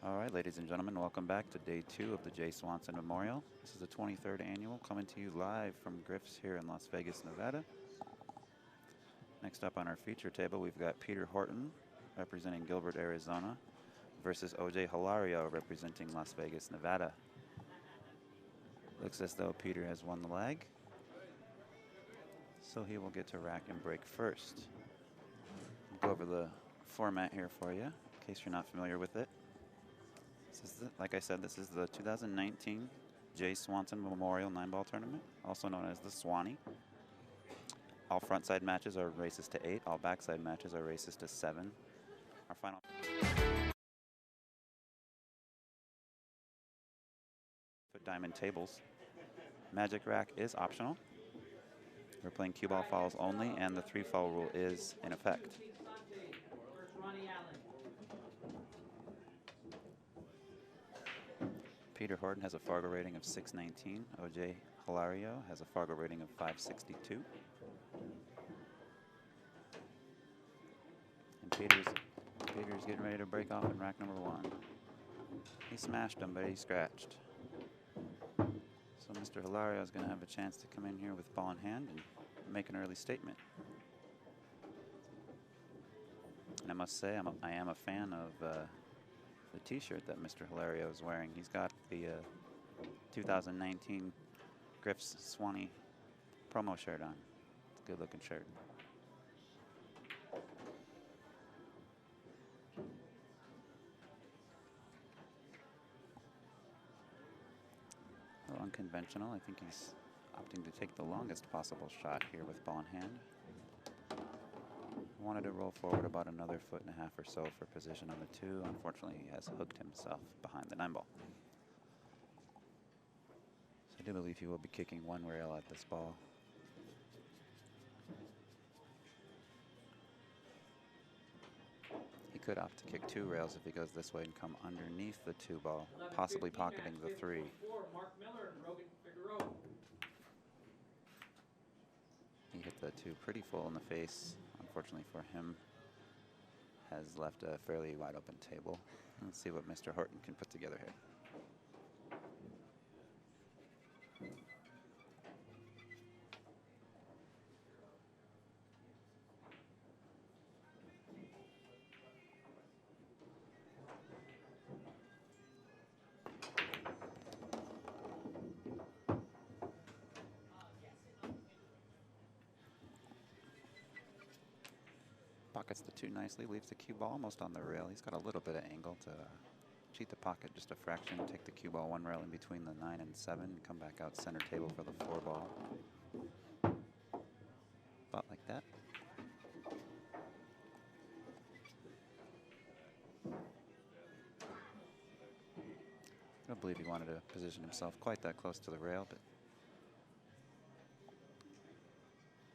All right, ladies and gentlemen, welcome back to day 2 of the Jay Swanson Memorial. This is the 23rd annual, coming to you live from Griff's here in Las Vegas, Nevada. Next up on our feature table, we've got Peter Horton, representing Gilbert, Arizona, versus O.J. Hilario, representing Las Vegas, Nevada. Looks as though Peter has won the leg, so he will get to rack and break first. I'll go over the format here for you, in case you're not familiar with it. This is like I said, this is the 2019 Jay Swanson Memorial 9-ball tournament, also known as the Swanee. All frontside matches are races to 8. All backside matches are races to 7. Our final diamond tables. Magic rack is optional. We're playing cue ball fouls only, and the 3-foul rule is in effect. Peter Horton has a Fargo rating of 619. O.J. Hilario has a Fargo rating of 562. And Peter's getting ready to break off in rack number 1. He smashed him, but he scratched. So Mr. Hilario is going to have a chance to come in here with ball in hand and make an early statement. And I must say, I am a fan of the t-shirt that Mr. Hilario is wearing. He's got the 2019 Griff's Swanee promo shirt on. It's a good looking shirt. A little unconventional. I think he's opting to take the longest possible shot here with ball in hand. Wanted to roll forward about another 1.5 feet or so for position on the 2. Unfortunately, he has hooked himself behind the 9-ball. So I do believe he will be kicking 1 rail at this ball. He could opt to kick 2 rails if he goes this way and come underneath the 2-ball, possibly pocketing the 3. He hit the 2 pretty full in the face. Unfortunately for him, has left a fairly wide open table. Let's see what Mr. Horton can put together here. Pockets the 2 nicely, leaves the cue ball almost on the rail. He's got a little bit of angle to cheat the pocket just a fraction, take the cue ball 1 rail in between the 9 and 7, and come back out center table for the 4-ball. About like that. I don't believe he wanted to position himself quite that close to the rail, but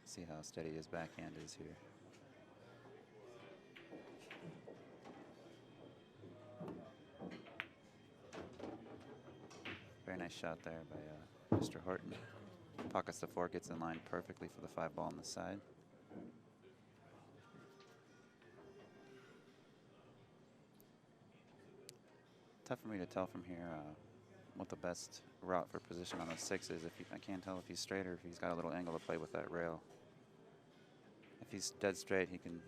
see how steady his backhand is here. Very nice shot there by Mr. Horton. Pockets the 4, gets in line perfectly for the 5-ball on the side. Tough for me to tell from here what the best route for position on the 6 is. I can't tell if he's straight or if he's got a little angle to play with that rail. If he's dead straight, he can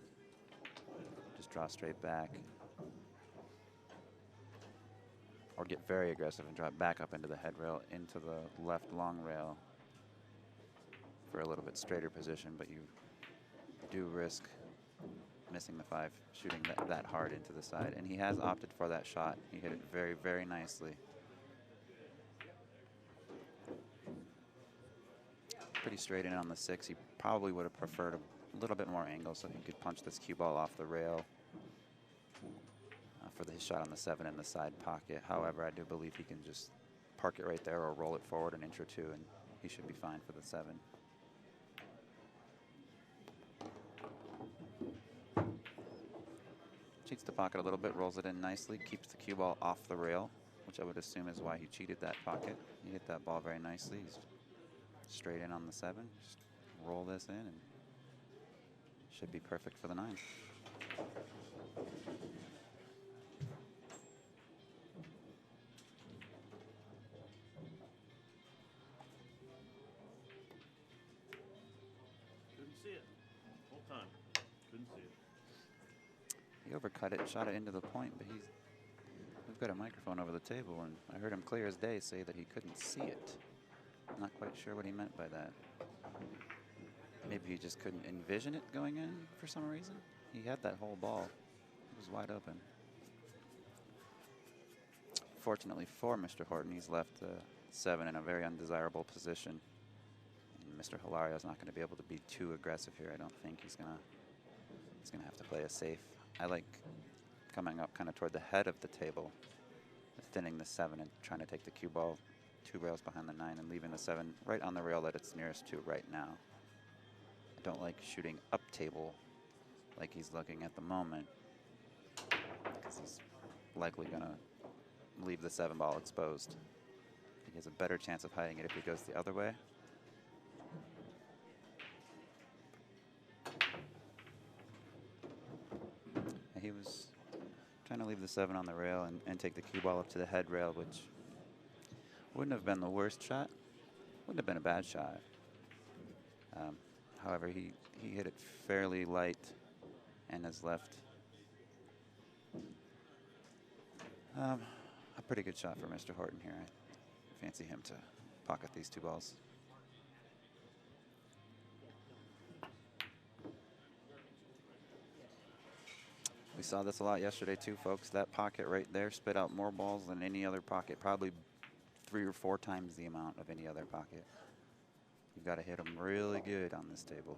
just draw straight back, or get very aggressive and drop back up into the head rail, into the left long rail for a little bit straighter position, but you do risk missing the 5, shooting that hard into the side. And he has opted for that shot. He hit it very, very nicely. Pretty straight in on the 6. He probably would have preferred a little bit more angle so he could punch this cue ball off the rail for his shot on the 7 in the side pocket. However, I do believe he can just park it right there or roll it forward an inch or 2, and he should be fine for the 7. Cheats the pocket a little bit, rolls it in nicely, keeps the cue ball off the rail, which I would assume is why he cheated that pocket. He hit that ball very nicely. He's straight in on the 7. Just roll this in and should be perfect for the 9. overcut it, shot it into the point, but we've got a microphone over the table, and I heard him clear as day say that he couldn't see it. I'm not quite sure what he meant by that. Maybe he just couldn't envision it going in for some reason. He had that whole ball. It was wide open. Fortunately for Mr. Horton, he's left 7 in a very undesirable position. And Mr. Hilario is not going to be able to be too aggressive here. I don't think he's gonna have to play a safe. I like coming up kind of toward the head of the table, thinning the 7 and trying to take the cue ball 2 rails behind the 9 and leaving the 7 right on the rail that it's nearest to right now. I don't like shooting up table like he's looking at the moment, because he's likely going to leave the 7 ball exposed. He has a better chance of hiding it if he goes the other way. And he was trying to leave the 7 on the rail and take the cue ball up to the head rail, which wouldn't have been the worst shot. Wouldn't have been a bad shot. However, he hit it fairly light and has left a pretty good shot for Mr. Horton here. I fancy him to pocket these 2 balls. We saw this a lot yesterday too, folks. That pocket right there spit out more balls than any other pocket, probably 3 or 4 times the amount of any other pocket. You've got to hit them really good on this table.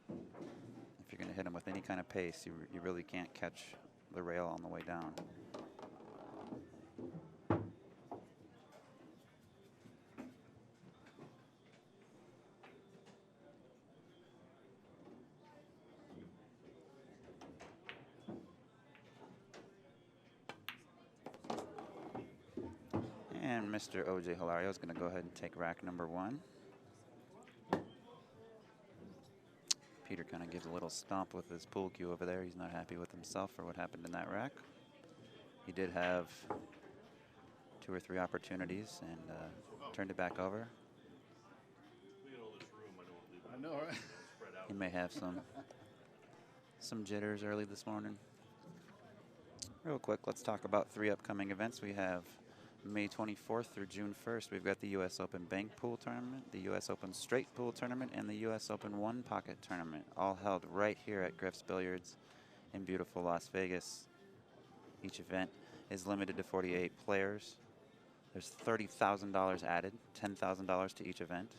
If you're going to hit them with any kind of pace, you really can't catch the rail on the way down. And Mr. O.J. Hilario is going to go ahead and take rack number 1. Peter kind of gives a little stomp with his pool cue over there. He's not happy with himself for what happened in that rack. He did have 2 or 3 opportunities and turned it back over. I know, right? He may have some jitters early this morning. Real quick, let's talk about 3 upcoming events. We have May 24th through June 1st. We've got the U.S. Open Bank Pool Tournament, the U.S. Open Straight Pool Tournament, and the U.S. Open One Pocket Tournament, all held right here at Griff's Billiards in beautiful Las Vegas. Each event is limited to 48 players. There's $30,000 added, $10,000 to each event.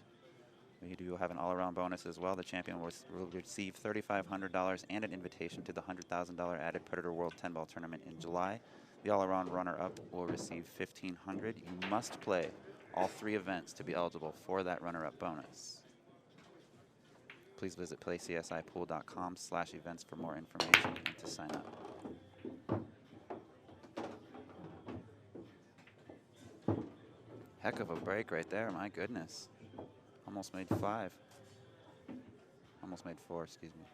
We do have an all-around bonus as well. The champion will receive $3,500 and an invitation to the $100,000 added Predator World 10-ball tournament in July. The all-around runner-up will receive $1,500. You must play all 3 events to be eligible for that runner-up bonus. Please visit playcsipool.com/events for more information and to sign up. Heck of a break right there, my goodness. Almost made 5. Almost made 4, excuse me.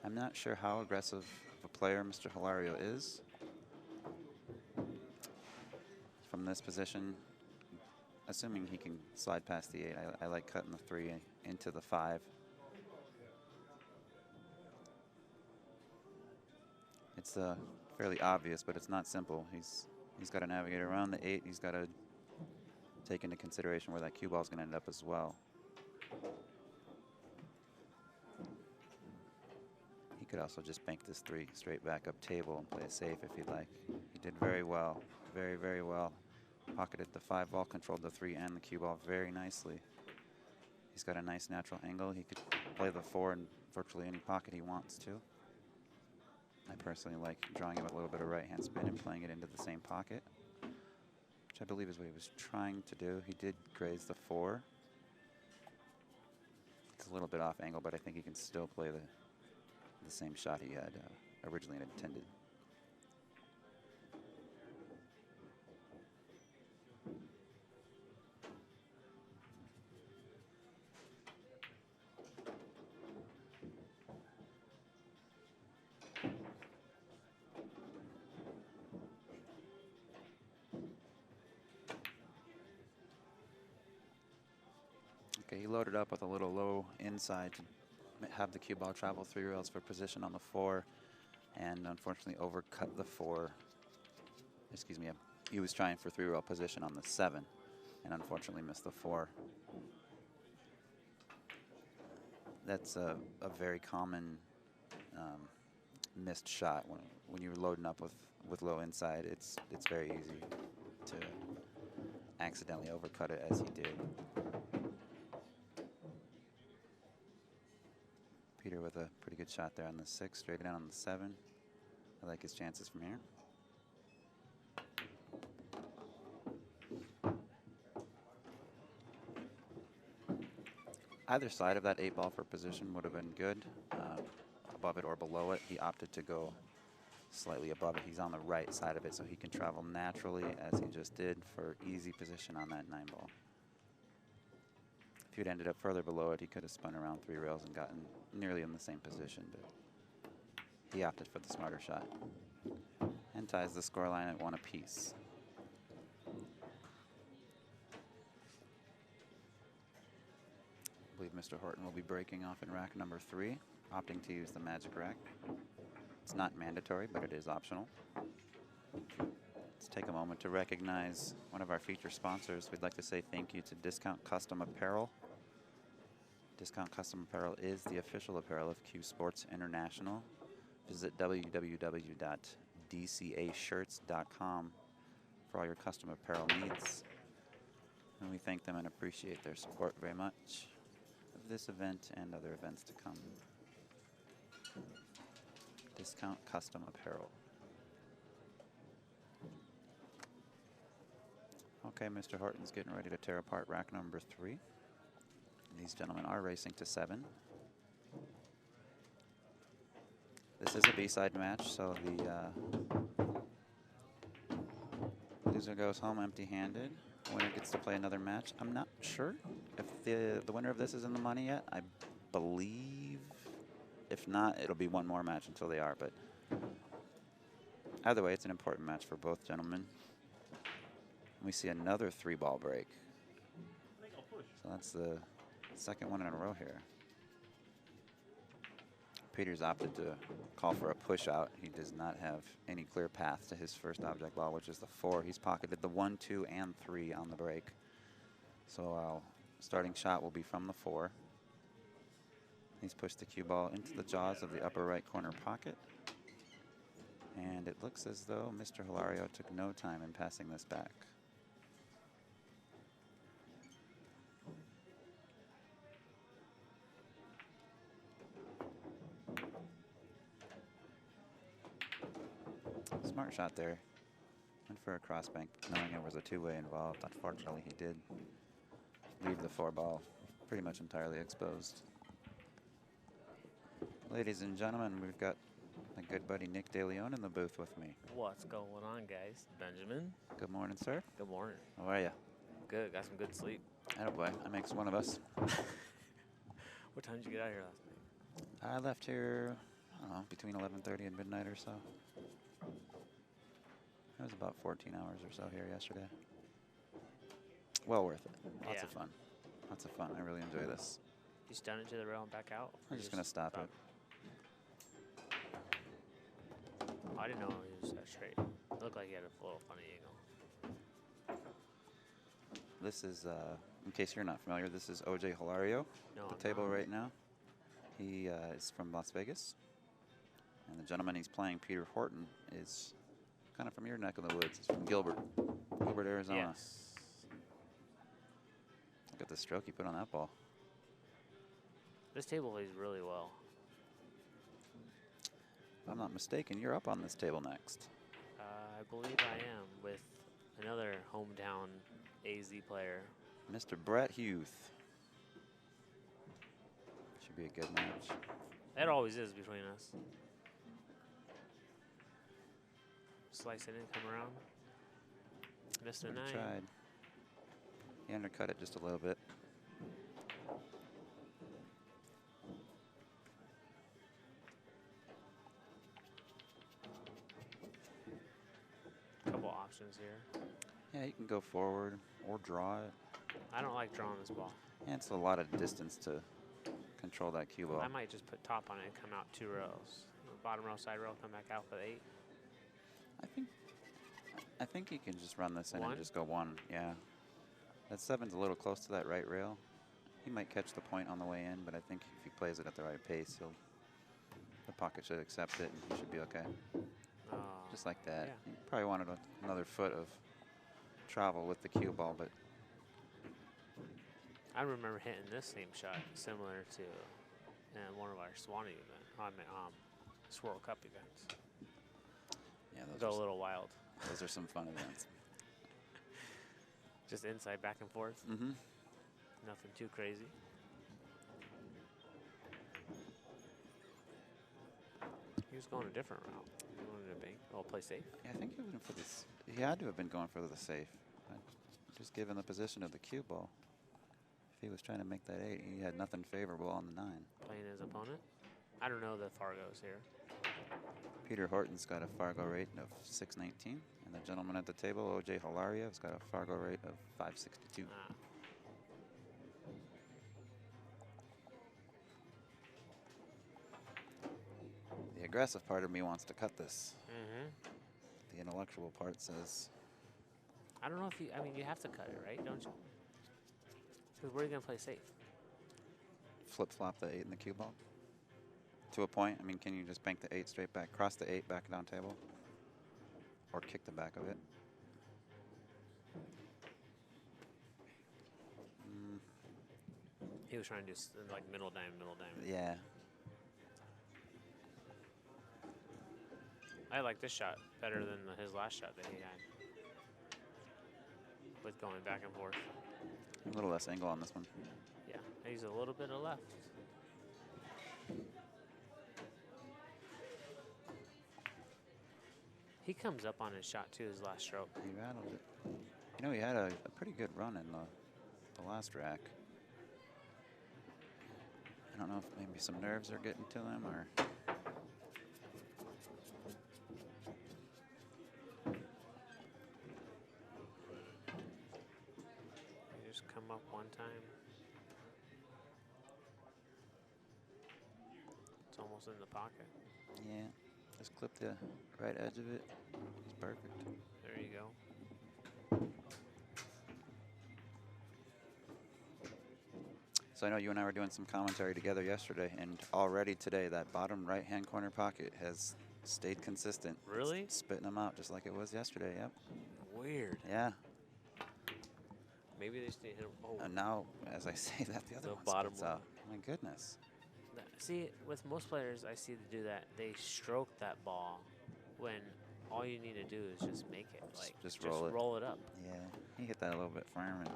I'm not sure how aggressive of a player Mr. Hilario is. From this position, assuming he can slide past the 8, I like cutting the 3 into the 5. It's fairly obvious, but it's not simple. He's got to navigate around the 8. He's got to take into consideration where that cue ball is going to end up as well. He could also just bank this 3 straight back up table and play it safe if he'd like. He did very well, very, very well. Pocketed the 5 ball, controlled the 3 and the cue ball very nicely. He's got a nice natural angle. He could play the 4 in virtually any pocket he wants to. I personally like drawing him a little bit of right-hand spin and playing it into the same pocket, which I believe is what he was trying to do. He did graze the 4. It's a little bit off angle, but I think he can still play the same shot he had originally intended. Okay, he loaded up with a little low inside to have the cue ball travel 3 rails for position on the 4, and unfortunately overcut the 4. Excuse me, he was trying for 3-rail position on the 7, and unfortunately missed the 4. That's a very common missed shot when you're loading up with low inside. It's very easy to accidentally overcut it as he did. Peter with a pretty good shot there on the 6, straight down on the 7. I like his chances from here. Either side of that 8 ball for position would have been good, above it or below it. He opted to go slightly above it. He's on the right side of it, so he can travel naturally as he just did for easy position on that 9 ball. If he'd ended up further below it, he could have spun around 3 rails and gotten nearly in the same position, but he opted for the smarter shot and ties the scoreline at 1 apiece. I believe Mr. Horton will be breaking off in rack number 3, opting to use the magic rack. It's not mandatory, but it is optional. Let's take a moment to recognize one of our feature sponsors. We'd like to say thank you to Discount Custom Apparel. Discount Custom Apparel is the official apparel of CueSports International. Visit www.dcashirts.com for all your custom apparel needs. And we thank them and appreciate their support very much of this event and other events to come. Discount Custom Apparel. Okay, Mr. Horton's getting ready to tear apart rack number 3. These gentlemen are racing to 7. This is a B-side match, so the loser goes home empty-handed. Winner gets to play another match. I'm not sure if the winner of this is in the money yet. I believe, if not, it'll be one more match until they are. But either way, it's an important match for both gentlemen. We see another 3-ball break. So that's the second one in a row here. Peter's opted to call for a push out. He does not have any clear path to his first object ball, which is the 4. He's pocketed the 1, 2, and 3 on the break. So starting shot will be from the 4. He's pushed the cue ball into the jaws of the upper right corner pocket. And it looks as though Mr. Hilario took no time in passing this back. Smart shot there. Went for a cross bank, knowing it was a 2-way involved. Unfortunately, he did leave the 4 ball pretty much entirely exposed. Ladies and gentlemen, we've got my good buddy Nick DeLeon in the booth with me. What's going on, guys? Benjamin. Good morning, sir. Good morning. How are you? Good. Got some good sleep. Attaboy. That makes one of us. What time did you get out of here last night? I left here, I don't know, between 11:30 and midnight or so. It was about 14 hours or so here yesterday. Well worth it. Lots of fun. Lots of fun. I really enjoy this. You stun it to the rail and back out? I'm just going to stop it. Oh, I didn't know he was that straight. It looked like he had a little funny angle. This is, in case you're not familiar, this is O.J. Hilario at the table right now. He is from Las Vegas. And the gentleman he's playing, Peter Horton, is kind of from your neck of the woods. He's from Gilbert, Arizona. Yes. Look at the stroke he put on that ball. This table plays really well. If I'm not mistaken, you're up on this table next. I believe I am, with another hometown AZ player. Mr. Brett Hughes. Should be a good match. That always is between us. Slice it in, come around. Missed a 9. Tried. He undercut it just a little bit. Couple options here. Yeah, you can go forward or draw it. I don't like drawing this ball. And it's a lot of distance to control that cue ball. I might just put top on it and come out 2 rows. Bottom row, side row, come back out with 8. I think he can just run this in 1? and just go 1. Yeah. That 7's a little close to that right rail. He might catch the point on the way in, but I think if he plays it at the right pace, the pocket should accept it and he should be okay. Just like that. Yeah. He probably wanted another foot of travel with the cue ball, but I remember hitting this same shot similar to one of our Swanee Swirl Cup events. yeah, Go a little wild. those are some fun events. Just inside, back and forth. Mm-hmm. Nothing too crazy. He was going a different route. He wanted to bank. Oh, play safe. Yeah, I think he went for this. He had to have been going for the safe. Just given the position of the cue ball. If he was trying to make that 8, he had nothing favorable on the 9. Playing his opponent. I don't know the Fargos here. Peter Horton's got a Fargo rate of 619, and the gentleman at the table, O.J. Hilario, has got a Fargo rate of 562. The aggressive part of me wants to cut this. The intellectual part says, I don't know if you, I mean, you have to cut it, right? Don't you? Because where are you going to play safe? flip-flop the 8 in the cue ball to a point. I mean, can you just bank the 8 straight back, cross the 8 back down table, or kick the back of it? He was trying to do like middle dime. Yeah. I like this shot better than his last shot that he had. With going back and forth. A little less angle on this one. Yeah, he's a little bit of left. He comes up on his shot too, his last stroke. He rattled it. You know, he had a pretty good run in the last rack. I don't know if maybe some nerves are getting to him or. He just come up one time. It's almost in the pocket. Yeah, just clip the right edge of it. It's perfect. There you go. So I know you and I were doing some commentary together yesterday, and already today that bottom right-hand corner pocket has stayed consistent. Really? It's spitting them out just like it was yesterday, yep. Weird. Yeah. Maybe they stay hit. Oh. And now, as I say that, the other The one bottom spits one. out. My goodness. See, with most players I see to do that, they stroke that ball when all you need to do is just make it. Like Just roll it. roll it up. Yeah, he hit that a little bit firm. And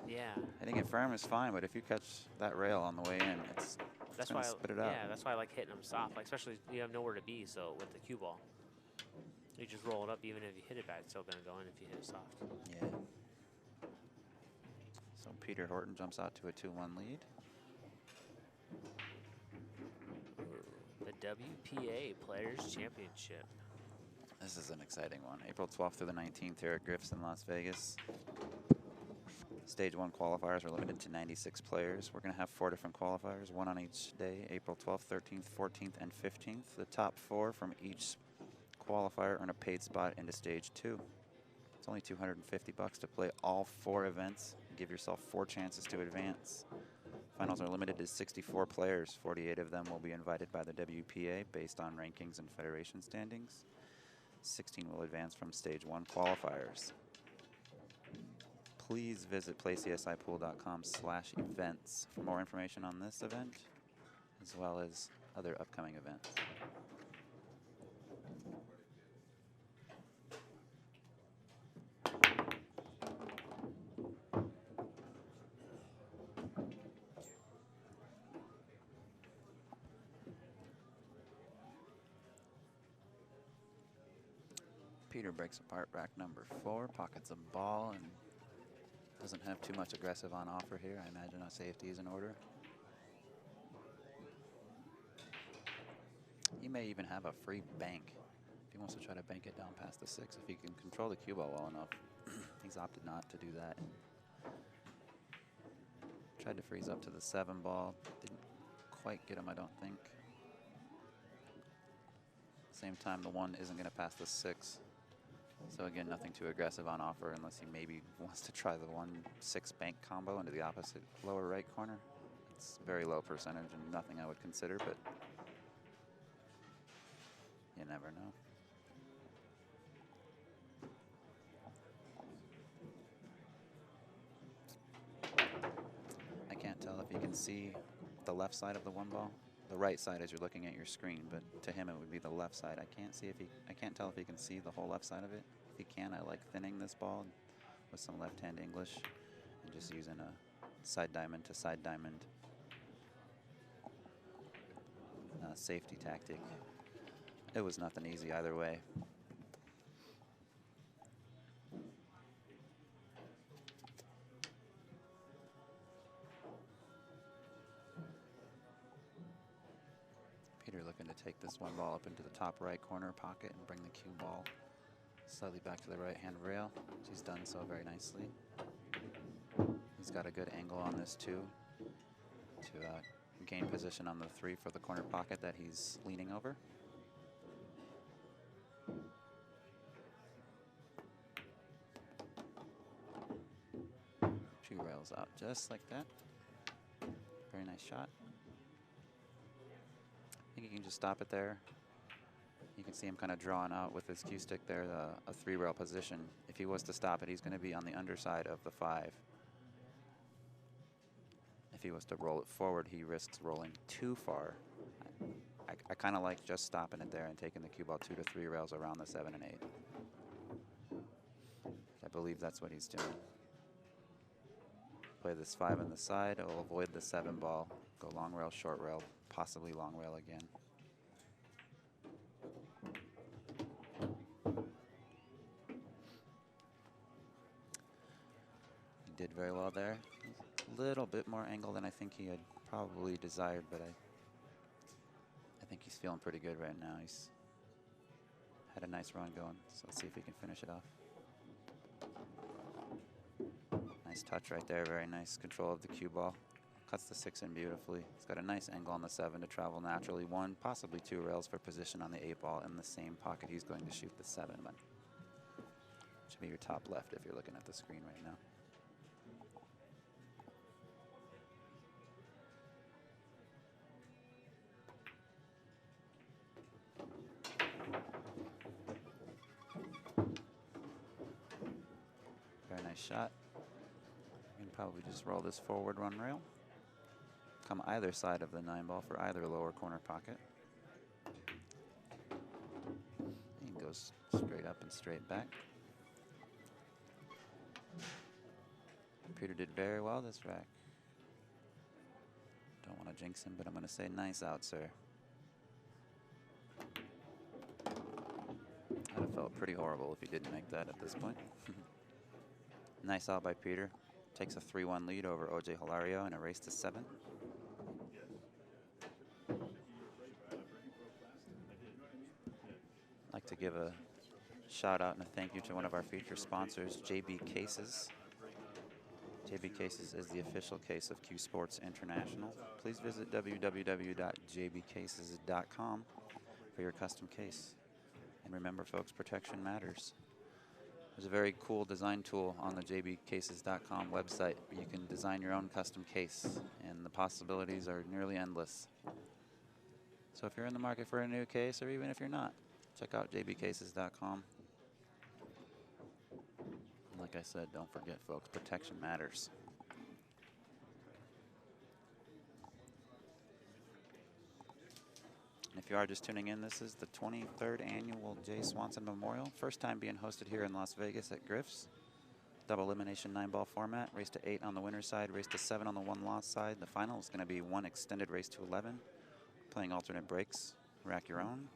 Yeah. hitting it firm is fine, but if you catch that rail on the way in, it's That's gonna why spit it out. Yeah, that's why I like hitting them soft. Like especially you have nowhere to be, so with the cue ball. You just roll it up, even if you hit it bad, it's still gonna go in if you hit it soft. Yeah. So Peter Horton jumps out to a 2-1 lead. The WPA Players Championship. This is an exciting one. April 12th through the 19th here at Griff's in Las Vegas. Stage 1 qualifiers are limited to 96 players. We're going to have 4 different qualifiers, one on each day, April 12th, 13th, 14th, and 15th. The top 4 from each qualifier earn a paid spot into Stage 2. It's only $250 to play all 4 events. Give yourself 4 chances to advance. Finals are limited to 64 players. 48 of them will be invited by the WPA based on rankings and federation standings. 16 will advance from Stage 1 qualifiers. Please visit playcsipool.com/events for more information on this event, as well as other upcoming events. Peter breaks apart rack number 4, pockets a ball, and doesn't have too much aggressive on offer here. I imagine a safety is in order. He may even have a free bank if he wants to try to bank it down past the 6. If he can control the cue ball well enough, he's opted not to do that. Tried to freeze up to the 7 ball. Didn't quite get him, I don't think. Same time, the 1 isn't going to pass the 6. So again, nothing too aggressive on offer unless he maybe wants to try the 1-6 bank combo into the opposite lower right corner. It's very low percentage and nothing I would consider, but you never know. I can't tell if you can see the left side of the 1 ball. The right side as you're looking at your screen, but to him it would be the left side. I can't tell if he can see the whole left side of it. If he can, I like thinning this ball with some left-hand English and just using a side diamond to side diamond safety tactic. It was nothing easy either way. Peter looking to take this 1 ball up into the top right corner pocket and bring the cue ball slightly back to the right-hand rail. He's done so very nicely. He's got a good angle on this too to gain position on the 3 for the corner pocket that he's leaning over. 2 rails out just like that. Very nice shot. I think he can just stop it there. You can see him kind of drawing out with his cue stick there, a 3 rail position. If he was to stop it, he's going to be on the underside of the 5. If he was to roll it forward, he risks rolling too far. I kind of like just stopping it there and taking the cue ball 2 to 3 rails around the 7 and 8. I believe that's what he's doing. Play this 5 on the side. It will avoid the 7 ball. Go long rail, short rail, possibly long rail again. He did very well there. A little bit more angle than I think he had probably desired, but I think he's feeling pretty good right now. He's had a nice run going, so let's see if he can finish it off. Nice touch right there, very nice control of the cue ball. Cuts the 6 in beautifully. He's got a nice angle on the 7 to travel naturally. 1, possibly 2 rails for position on the 8 ball in the same pocket he's going to shoot the 7. But should be your top left if you're looking at the screen right now. Very nice shot. You can probably just roll this forward 1 rail. Come either side of the 9 ball for either lower corner pocket. He goes straight up and straight back. Peter did very well this rack. Don't want to jinx him, but I'm going to say nice out, sir. I'd have felt pretty horrible if he didn't make that at this point. Nice out by Peter. Takes a 3-1 lead over OJ Hilario in a race to 7. I'd like to give a shout out and a thank you to one of our feature sponsors, JB Cases. JB Cases is the official case of CueSports International. Please visit www.jbcases.com for your custom case. And remember, folks, protection matters. There's a very cool design tool on the jbcases.com website where you can design your own custom case, and the possibilities are nearly endless. So if you're in the market for a new case, or even if you're not, check out jbcases.com. Like I said, don't forget, folks, protection matters. And if you are just tuning in, this is the 23rd annual Jay Swanson Memorial. First time being hosted here in Las Vegas at Griff's. Double elimination 9-ball format. Race to 8 on the winner's side, race to 7 on the 1-loss side. The final is going to be 1 extended race to 11. Playing alternate breaks. Rack your own.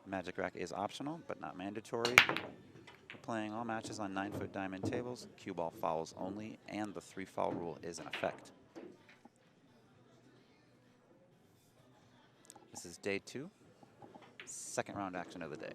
Magic rack is optional, but not mandatory. We're playing all matches on 9-foot diamond tables. Cue ball fouls only, and the 3-foul rule is in effect. This is day 2, second round action of the day.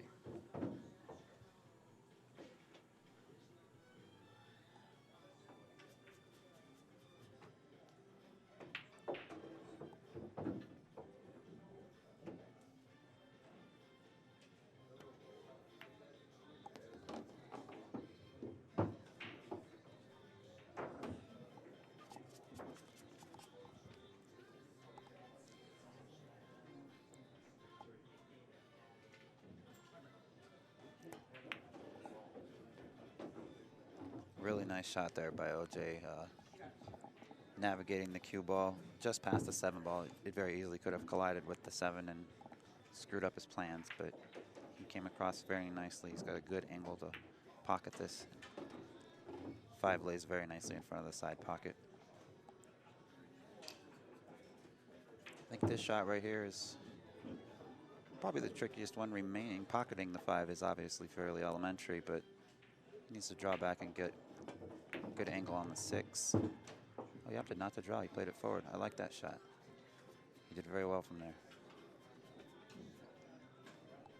Really nice shot there by OJ. Navigating the cue ball just past the 7 ball. It very easily could have collided with the 7 and screwed up his plans, but he came across very nicely. He's got a good angle to pocket this. 5 lays very nicely in front of the side pocket. I think this shot right here is probably the trickiest one remaining. Pocketing the 5 is obviously fairly elementary, but he needs to draw back and get a good angle on the 6. Oh, he opted not to draw. He played it forward. I like that shot. He did very well from there.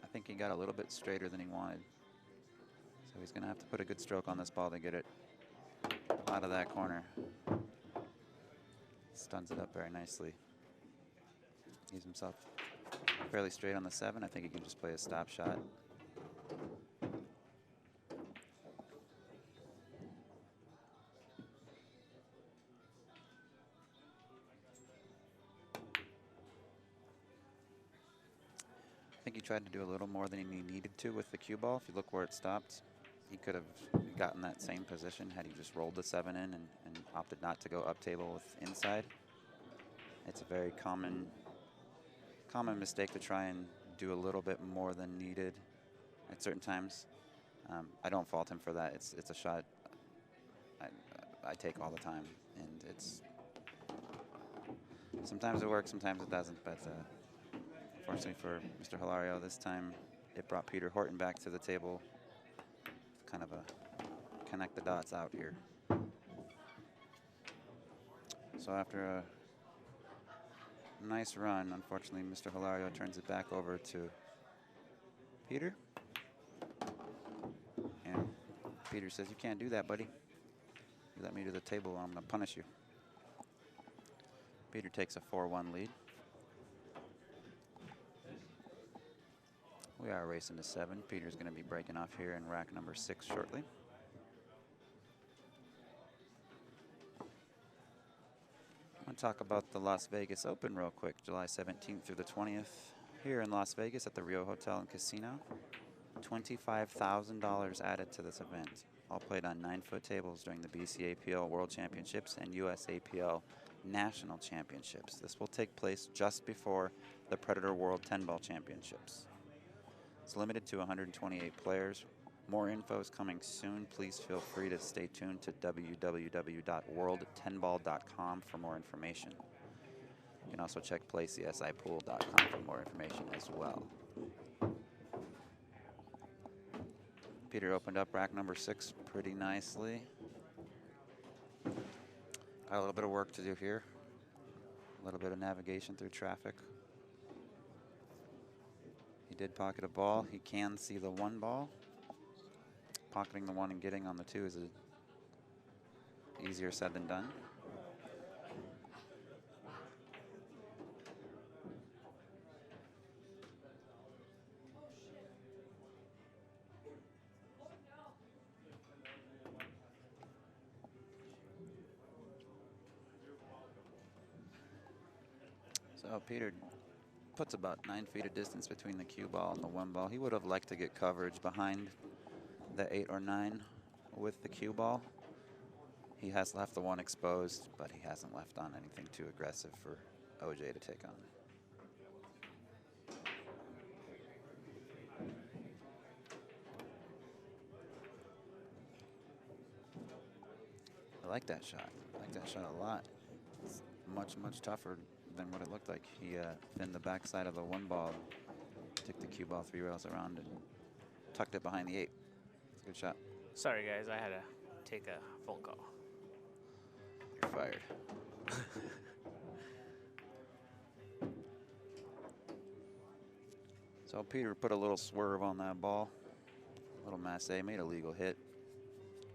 I think he got a little bit straighter than he wanted. So he's going to have to put a good stroke on this ball to get it out of that corner. Stuns it up very nicely. He's himself fairly straight on the 7. I think he can just play a stop shot. I think he tried to do a little more than he needed to with the cue ball. If you look where it stopped, he could have gotten that same position had he just rolled the 7 in and opted not to go up table with inside. It's a very common mistake to try and do a little bit more than needed at certain times. I don't fault him for that. It's a shot I take all the time, and it's sometimes it works, sometimes it doesn't. But unfortunately for Mr. Hilario, this time it brought Peter Horton back to the table. Kind of a connect the dots out here. So after a nice run, unfortunately, Mr. Hilario turns it back over to Peter. And Peter says, "You can't do that, buddy. You let me to the table, I'm going to punish you." Peter takes a 4-1 lead. We are racing to 7. Peter's going to be breaking off here in rack number 6 shortly. I want to talk about the Las Vegas Open real quick. July 17th through the 20th here in Las Vegas at the Rio Hotel and Casino. $25,000 added to this event. All played on 9-foot tables during the BCAPL World Championships and USAPL National Championships. This will take place just before the Predator World 10-Ball Championships. It's limited to 128 players. More info is coming soon. Please feel free to stay tuned to www.world10ball.com for more information. You can also check playcsipool.com for more information as well. Peter opened up rack number 6 pretty nicely. Got a little bit of work to do here. A little bit of navigation through traffic. He did pocket a ball. He can see the 1 ball. Pocketing the 1 and getting on the 2 is easier said than done. So Peter puts about 9 feet of distance between the cue ball and the 1 ball. He would have liked to get coverage behind the 8 or 9 with the cue ball. He has left the 1 exposed, but he hasn't left on anything too aggressive for OJ to take on. I like that shot. I like that shot a lot. It's much, much tougher than what it looked like. He thinned the backside of the 1 ball, took the cue ball 3 rails around and tucked it behind the 8. It's a good shot. Sorry, guys. I had to take a phone call. You're fired. So Peter put a little swerve on that ball. A little masse, made a legal hit.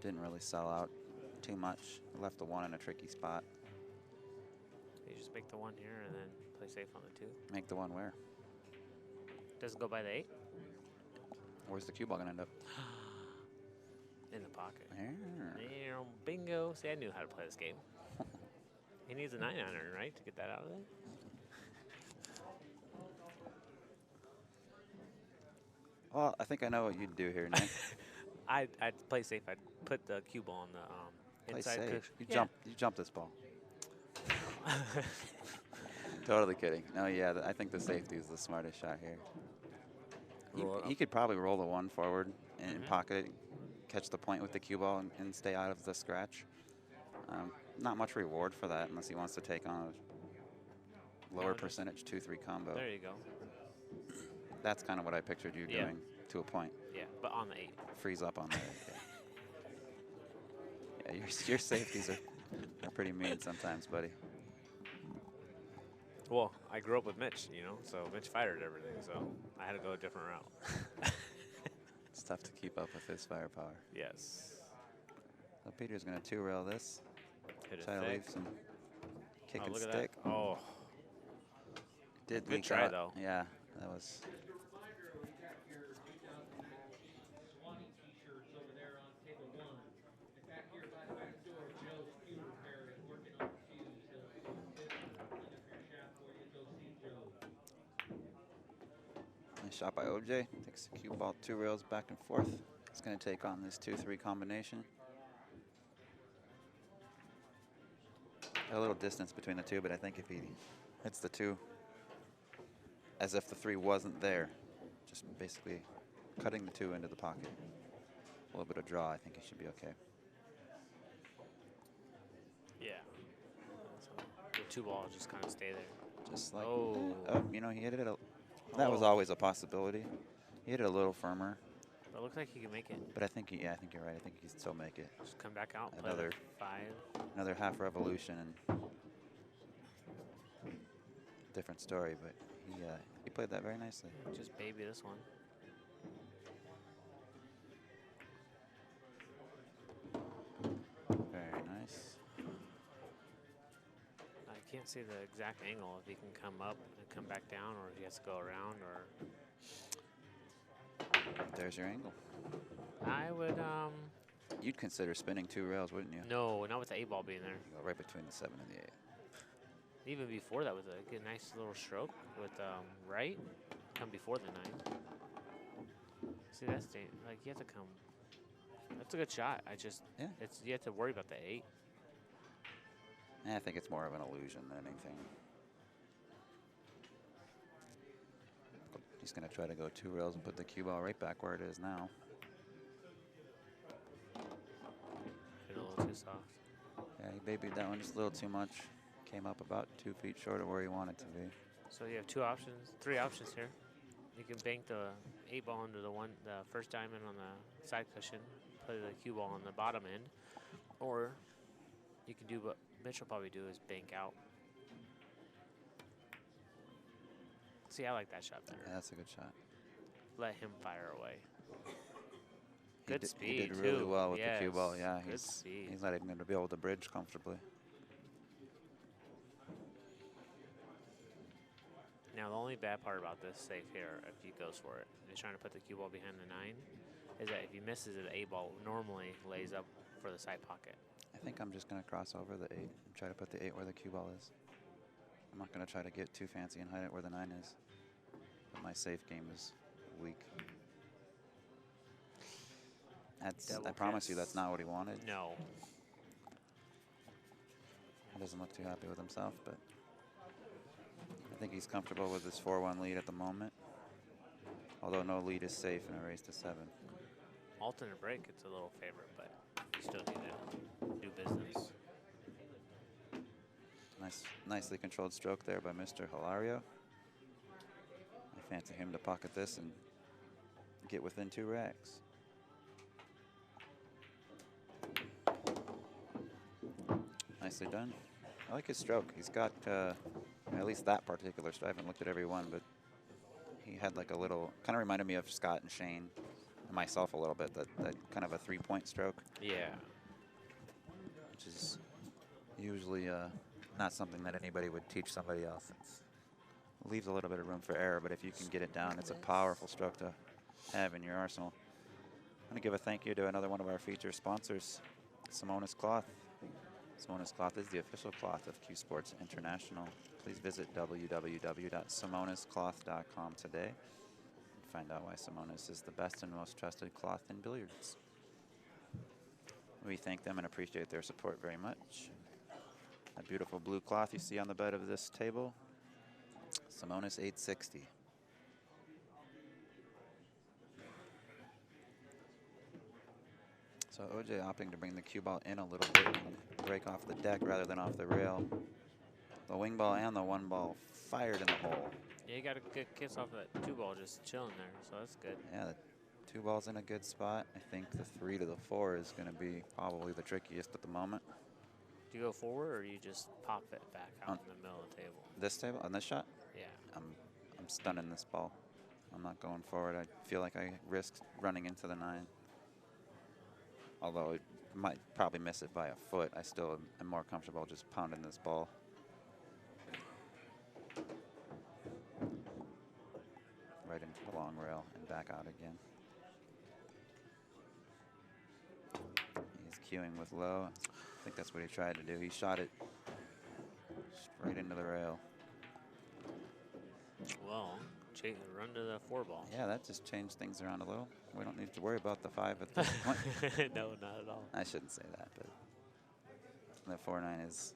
Didn't really sell out too much. Left the 1 in a tricky spot. You just make the 1 here and then play safe on the 2. Make the 1 where? Does it go by the 8? Where's the cue ball gonna end up? In the pocket. Yeah. Bingo. See, I knew how to play this game. He needs a 9-iron, right, to get that out of there? Well, I think I know what you'd do here, Nick. I'd play safe. I'd put the cue ball on the Play inside safe. cushion. You Yeah. jump this ball. Totally kidding. No, yeah, I think the safety is the smartest shot here. He could probably roll the one forward and pocket it, catch the point with the cue ball and stay out of the scratch. Not much reward for that unless he wants to take on a lower percentage 2-3 combo. There you go. That's kind of what I pictured you doing to a point. Yeah, but on the 8. Freeze up on the 8. Yeah, your safeties are pretty mean sometimes, buddy. Well, I grew up with Mitch, you know, so Mitch fired everything, so I had to go a different route. It's tough to keep up with his firepower. Yes. So Peter's going to 2-rail this. Hit it Try to thick. leave some kick and Look at stick. that. Oh. Did Good leak try, out. though. Yeah, that was. Nice shot by OJ. Takes the cue ball 2 rails back and forth. He's going to take on this 2-3 combination. A little distance between the two, but I think if he hits the 2 as if the 3 wasn't there, just basically cutting the 2 into the pocket. A little bit of draw, I think he should be okay. Yeah. So the 2 balls just kind of stay there. Just like, you know, he hit it. That was always a possibility. He hit it a little firmer. But it looks like he can make it. But I think, I think you're right. I think he can still make it. Just come back out, Another play the 5. Another half revolution and different story, but he played that very nicely. Just baby this one. Very nice. I can't see the exact angle if he can come up and come back down, or if he has to go around, or. There's your angle. I would. You'd consider spinning 2 rails, wouldn't you? No, not with the 8 ball being there. You go right between the 7 and the 8. Even before that, with a good, nice little stroke with right, come before the 9. See, that's like you have to come. That's a good shot. It's you have to worry about the 8. I think it's more of an illusion than anything. He's going to try to go 2 rails and put the cue ball right back where it is now. Hit a little too soft. Yeah, he babied that one just a little too much. Came up about 2 feet short of where he wanted to be. So you have 2 options, 3 options here. You can bank the 8 ball into the first diamond on the side cushion, put the cue ball on the bottom end, or you can do what Mitch will probably do is bank out. See, I like that shot better. Yeah, that's a good shot. Let him fire away. Good speed, He did really well with the cue ball. Yeah, good speed. He's not even going to be able to bridge comfortably. Now, the only bad part about this safe here, if he goes for it, and he's trying to put the cue ball behind the 9, is that if he misses it, the 8 ball normally lays up for the side pocket. I think I'm just going to cross over the 8 and try to put the 8 where the cue ball is. I'm not going to try to get too fancy and hide it where the 9 is. But my safe game is weak. I promise you that's not what he wanted. No. He doesn't look too happy with himself, but I think he's comfortable with his 4-1 lead at the moment. Although no lead is safe in a race to 7. Alternate break, it's a little favorite, but you still need to do business. Nicely controlled stroke there by Mr. Hilario. I fancy him to pocket this and get within 2 racks. Nicely done. I like his stroke. He's got at least that particular stroke. I haven't looked at every one, but he had like a little, kind of reminded me of Scott and Shane and myself a little bit, that kind of a 3-point stroke. Yeah. Which is usually not something that anybody would teach somebody else. It leaves a little bit of room for error, but if you can get it down, it's a powerful stroke to have in your arsenal. I'm going to give a thank you to another one of our feature sponsors, Simonis Cloth. Simonis Cloth is the official cloth of CueSports International. Please visit www.simoniscloth.com today and find out why Simonis is the best and most trusted cloth in billiards. We thank them and appreciate their support very much. A beautiful blue cloth you see on the bed of this table, Simonis 860. So OJ opting to bring the cue ball in a little bit and break off the deck rather than off the rail. The wing ball and the one ball fired in the hole. Yeah, you got a good kiss off that 2 ball just chilling there, so that's good. Yeah, the 2 ball's in a good spot. I think the 3 to the 4 is going to be probably the trickiest at the moment. Do you go forward or you just pop it back out in the middle of the table? This table, on this shot? Yeah. I'm stunning this ball. I'm not going forward. I feel like I risked running into the 9. Although it might probably miss it by a foot, I still am more comfortable just pounding this ball. Right into the long rail and back out again. He's cueing with low. I think that's what he tried to do. He shot it straight into the rail. Well, run to the 4 ball. Yeah, that just changed things around a little. We don't need to worry about the 5 at this point. No, not at all. I shouldn't say that, but the 4-9 is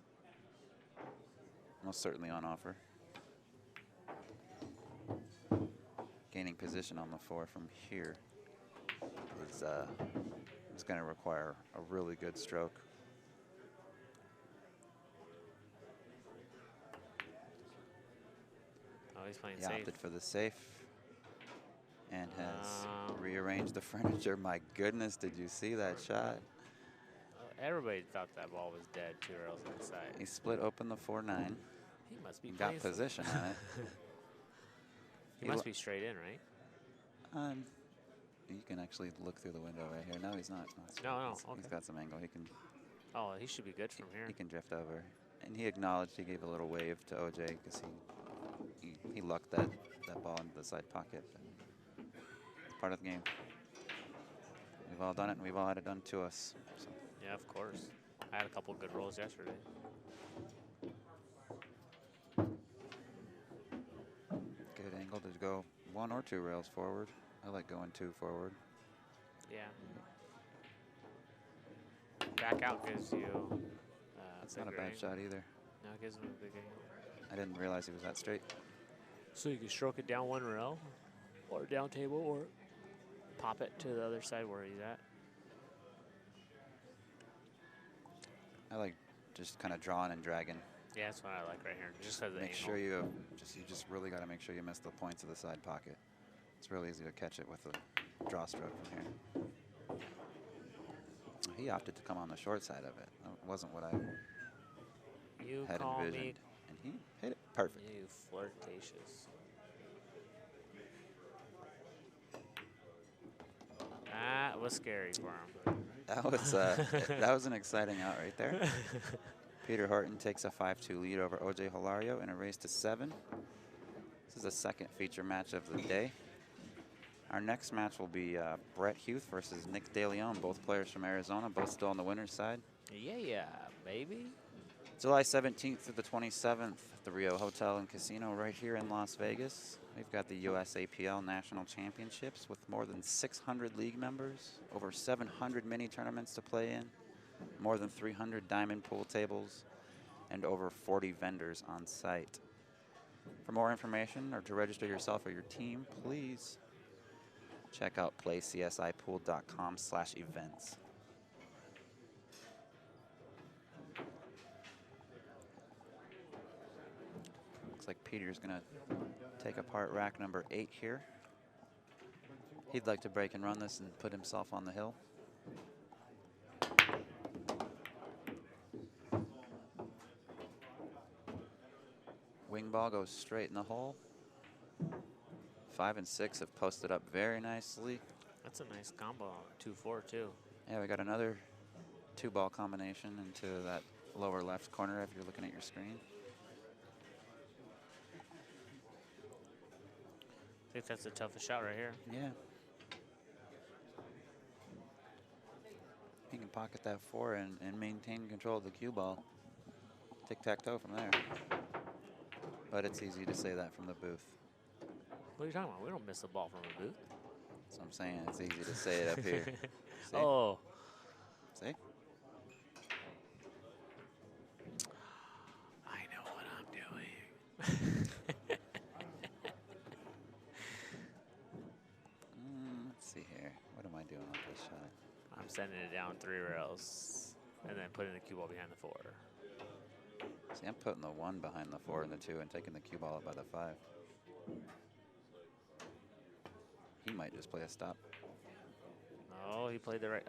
most certainly on offer. Gaining position on the 4 from here is going to require a really good stroke. Oh, he's playing He safe. opted for the safe and has rearranged the furniture. My goodness, did you see that shot? Everybody thought that ball was dead 2 rails inside. He split open the 4-9. He must be got position on it. He must be straight in, right? You can actually look through the window right here. No, he's not. No, okay. He's got some angle. He can. Oh, he should be good from here. He can drift over, and he acknowledged. He gave a little wave to OJ because he lucked that ball into the side pocket. It's part of the game. We've all done it, and we've all had it done to us. So. Yeah, of course. I had a couple good rolls yesterday. Good angle to go 1 or 2 rails forward. I like going 2 forward. Yeah. Back out gives you. That's not a bad shot either. No, it gives him a big angle. I didn't realize he was that straight. So you can stroke it down 1 rail, or down table, or pop it to the other side where he's at. I like just kind of drawing and dragging. Yeah, that's what I like right here. Just have the Make angle. sure you just really got to make sure you miss the points of the side pocket. It's really easy to catch it with a draw stroke from here. He opted to come on the short side of it. That wasn't what I had envisioned. And he hit it perfect. You flirtatious. That was scary for him. That was an exciting out right there. Peter Horton takes a 5-2 lead over OJ Hilario in a race to 7. This is the second feature match of the day. Our next match will be Brett Huth versus Nick DeLeon, both players from Arizona, both still on the winner's side. Yeah, baby. July 17th through the 27th at the Rio Hotel and Casino right here in Las Vegas. We've got the USAPL National Championships with more than 600 league members, over 700 mini tournaments to play in, more than 300 diamond pool tables, and over 40 vendors on site. For more information or to register yourself or your team, please check out playcsipool.com/events. Looks like Peter's gonna take apart rack number 8 here. He'd like to break and run this and put himself on the hill. Wing ball goes straight in the hole. 5 and 6 have posted up very nicely. That's a nice combo. 2-4 too. Yeah, we got another 2-ball combination into that lower left corner if you're looking at your screen. I think that's the toughest shot right here. Yeah. He can pocket that 4 and maintain control of the cue ball. Tic-tac-toe from there. But it's easy to say that from the booth. What are you talking about? We don't miss the ball from the booth. That's what I'm saying. It's easy to say it up here. See? Oh. See? here. What am I doing with this shot? I'm sending it down 3 rails and then putting the cue ball behind the 4. See, I'm putting the 1 behind the 4 and the 2 and taking the cue ball up by the 5. He might just play a stop. Oh, he played the right.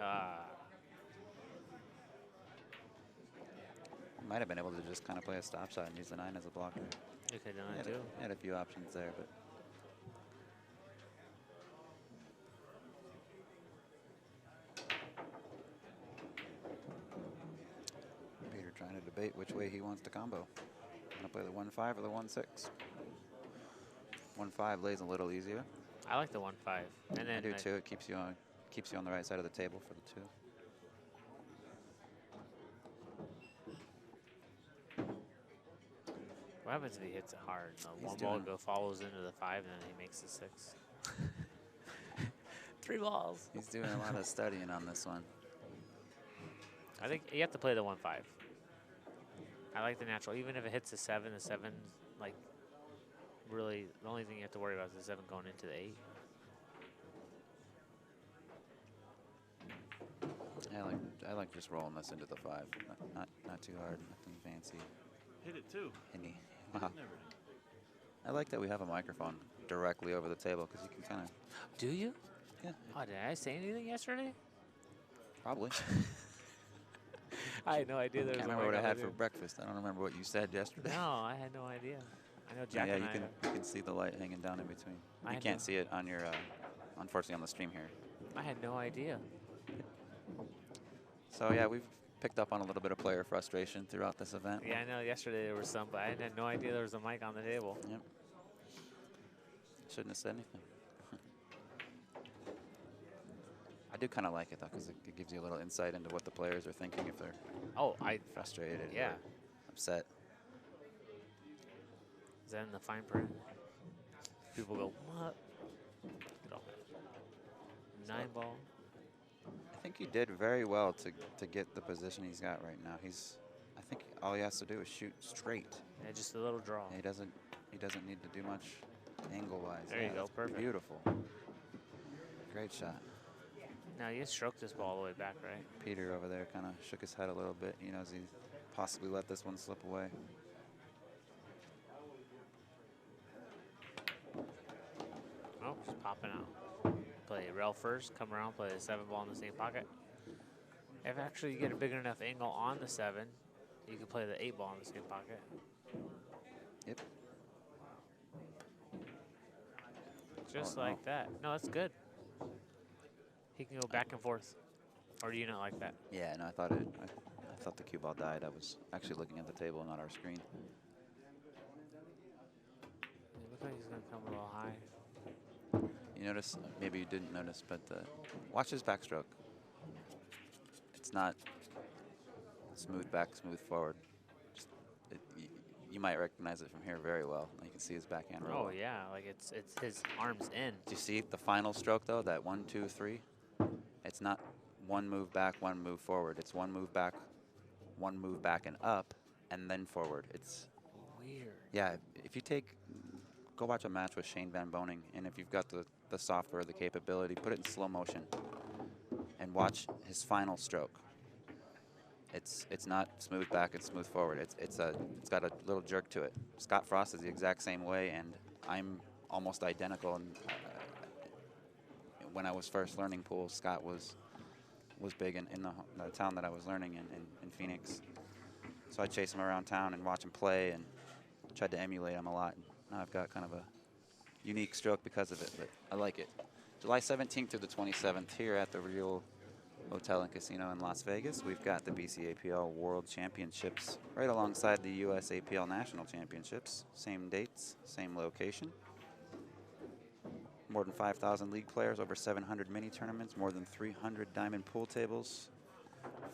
Might have been able to just kind of play a stop shot and use the 9 as a blocker. You could have done that too. Had a few options there, but. Peter trying to debate which way he wants to combo. Gonna play the 1-5 or the 1-6. 1-5 lays a little easier. I like the 1-5. And then I do too. It keeps you on the right side of the table for the 2. What happens if he hits it hard? The He's 1 ball follows into the 5 and then he makes the 6. 3 balls. He's doing a lot of studying on this one. I think you have to play the 1-5. I like the natural. Even if it hits the 7, like, really, the only thing you have to worry about is the 7 going into the 8. I like just rolling this into the 5. Not too hard, nothing fancy. Hit it too. Any. Wow. I like that we have a microphone directly over the table because you can kind of. Do you? Yeah. Oh, did I say anything yesterday? Probably. I had no idea there was I can't a remember what I mic had over for there. breakfast. I don't remember what you said yesterday. No, I had no idea. I know Jack Yeah, and you can see the light hanging down in between. I You had can't no- see it on your, unfortunately, on the stream here. I had no idea. So yeah, we've picked up on a little bit of player frustration throughout this event. Yeah, I know yesterday there was some, but I had no idea there was a mic on the table. Yep. Shouldn't have said anything. I do kind of like it though, because it gives you a little insight into what the players are thinking if they're frustrated Yeah. or upset. Is that in the fine print? People go, what? Get off it. 9 ball. I think he did very well to get the position he's got right now. I think all he has to do is shoot straight. Yeah, just a little draw. He doesn't need to do much angle-wise. There you go, that's perfect. Beautiful. Great shot. Now you stroke this ball all the way back, right? Peter over there kind of shook his head a little bit. He knows he possibly let this one slip away. Oh, just popping out. Play rail first, come around, play the 7 ball in the same pocket. If actually you get a big enough angle on the 7, you can play the 8 ball in the same pocket. Yep. Just Oh, like no. that. No, that's good. He can go back and forth. Or do you not like that? Yeah, no, I thought the cue ball died. I was actually looking at the table, not our screen. It looks like he's going to come a little high. You notice, maybe you didn't notice, but watch his backstroke. It's not smooth back, smooth forward. You might recognize it from here very well. You can see his backhand roll. Oh, yeah. Like it's his arms in. Do you see the final stroke, though, that 1, 2, 3? It's not 1 move back, 1 move forward. It's 1 move back and up, and then forward. It's weird. Yeah, if you go watch a match with Shane Van Boning, and if you've got the software, the capability, put it in slow motion and watch his final stroke. It's not smooth back and smooth forward. It's got a little jerk to it. Scott Frost is the exact same way, and I'm almost identical. And when I was first learning pool, Scott was big in the town that I was learning in Phoenix. So I chased him around town and watch him play and tried to emulate him a lot. And now I've got kind of a unique stroke because of it, but I like it. July 17th through the 27th here at the Real Hotel and Casino in Las Vegas. We've got the BCAPL World Championships right alongside the USAPL National Championships. Same dates, same location. More than 5,000 league players, over 700 mini tournaments, more than 300 diamond pool tables,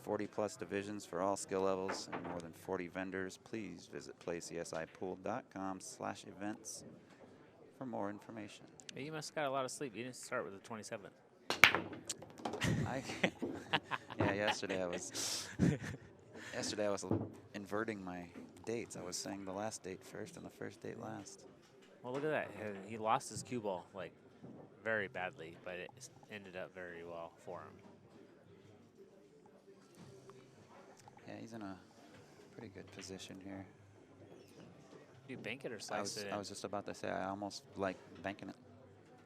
40+ divisions for all skill levels, and more than 40 vendors. Please visit playcsipool.com/events for more information. Hey, you must have got a lot of sleep. You didn't start with the 27th. Yeah, yesterday I was inverting my dates. I was saying the last date first and the first date last. Well, look at that. He lost his cue ball, like, very badly, but it ended up very well for him. Yeah, he's in a pretty good position here. Do you bank it or slice it in? I was just about to say, I almost like banking it.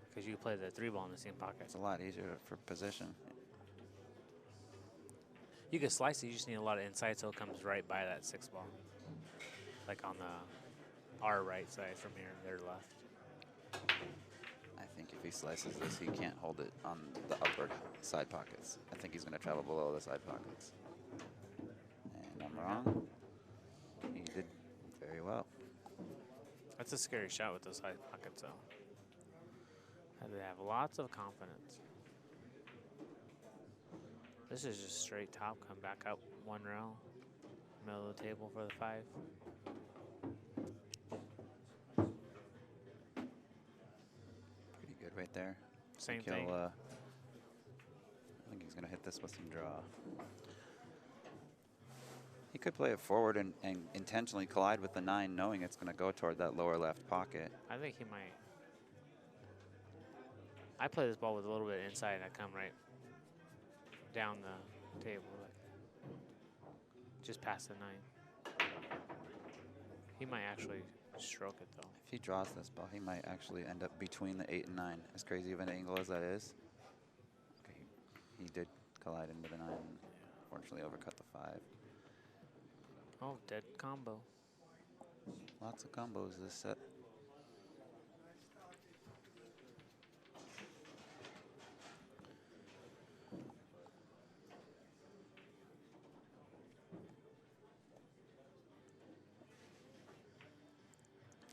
Because you play the 3-ball in the same pocket. It's a lot easier for position. You can slice it, you just need a lot of insight so it comes right by that 6-ball. Like on our right side from here, their left. I think if he slices this, he can't hold it on the upper side pockets. I think he's going to travel below the side pockets. And I'm wrong. He did very well. That's a scary shot with the side pockets, though. Had to have lots of confidence. This is just straight top, come back up 1 row, middle of the table for the 5. Pretty good right there. Same thing. I think he's going to hit this with some draw. He could play it forward and intentionally collide with the 9, knowing it's going to go toward that lower left pocket. I think he might. I play this ball with a little bit inside, and I come right down the table, like just past the 9. He might actually stroke it, though. If he draws this ball, he might actually end up between the 8 and 9. As crazy of an angle as that is. Okay, he did collide into the 9 and unfortunately overcut the 5. Oh, dead combo. Lots of combos this set.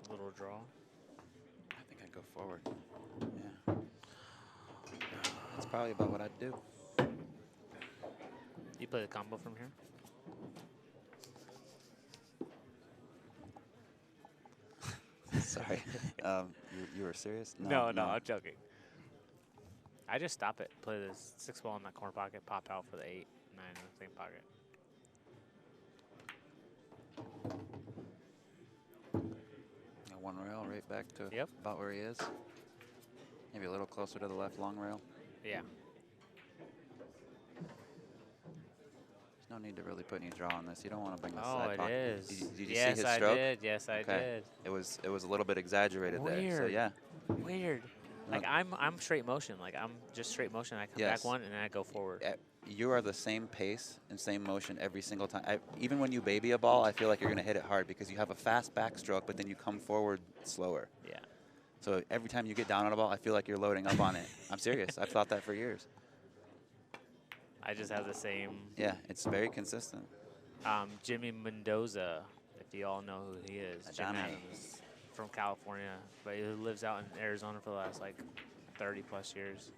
A little draw. I think I'd go forward. Yeah. That's probably about what I'd do. You play the combo from here? Sorry. You were serious? No, I'm joking. I just stop it, play this 6-ball in that corner pocket, pop out for the 8, 9 in the same pocket. One rail right back to Yep. about where he is. Maybe a little closer to the left long rail. Yeah. There's no need to really put any draw on this. You don't want to bring the Oh, side it pocket. is. Did you Yes, see his I stroke? did. Yes, I did. It was a little bit exaggerated there. So Weird. yeah. Weird. Like I'm straight motion. Like I'm just straight motion. I come back 1 and then I go forward. You are the same pace and same motion every single time. Even when you baby a ball, I feel like you're going to hit it hard because you have a fast backstroke, but then you come forward slower. Yeah. So every time you get down on a ball, I feel like you're loading up on it. I'm serious. I've thought that for years. I just have the same. Yeah, it's very consistent. Jimmy Mendoza, if you all know who he is. Jim Johnny. Adams from California, but he lives out in Arizona for the last like 30+ years.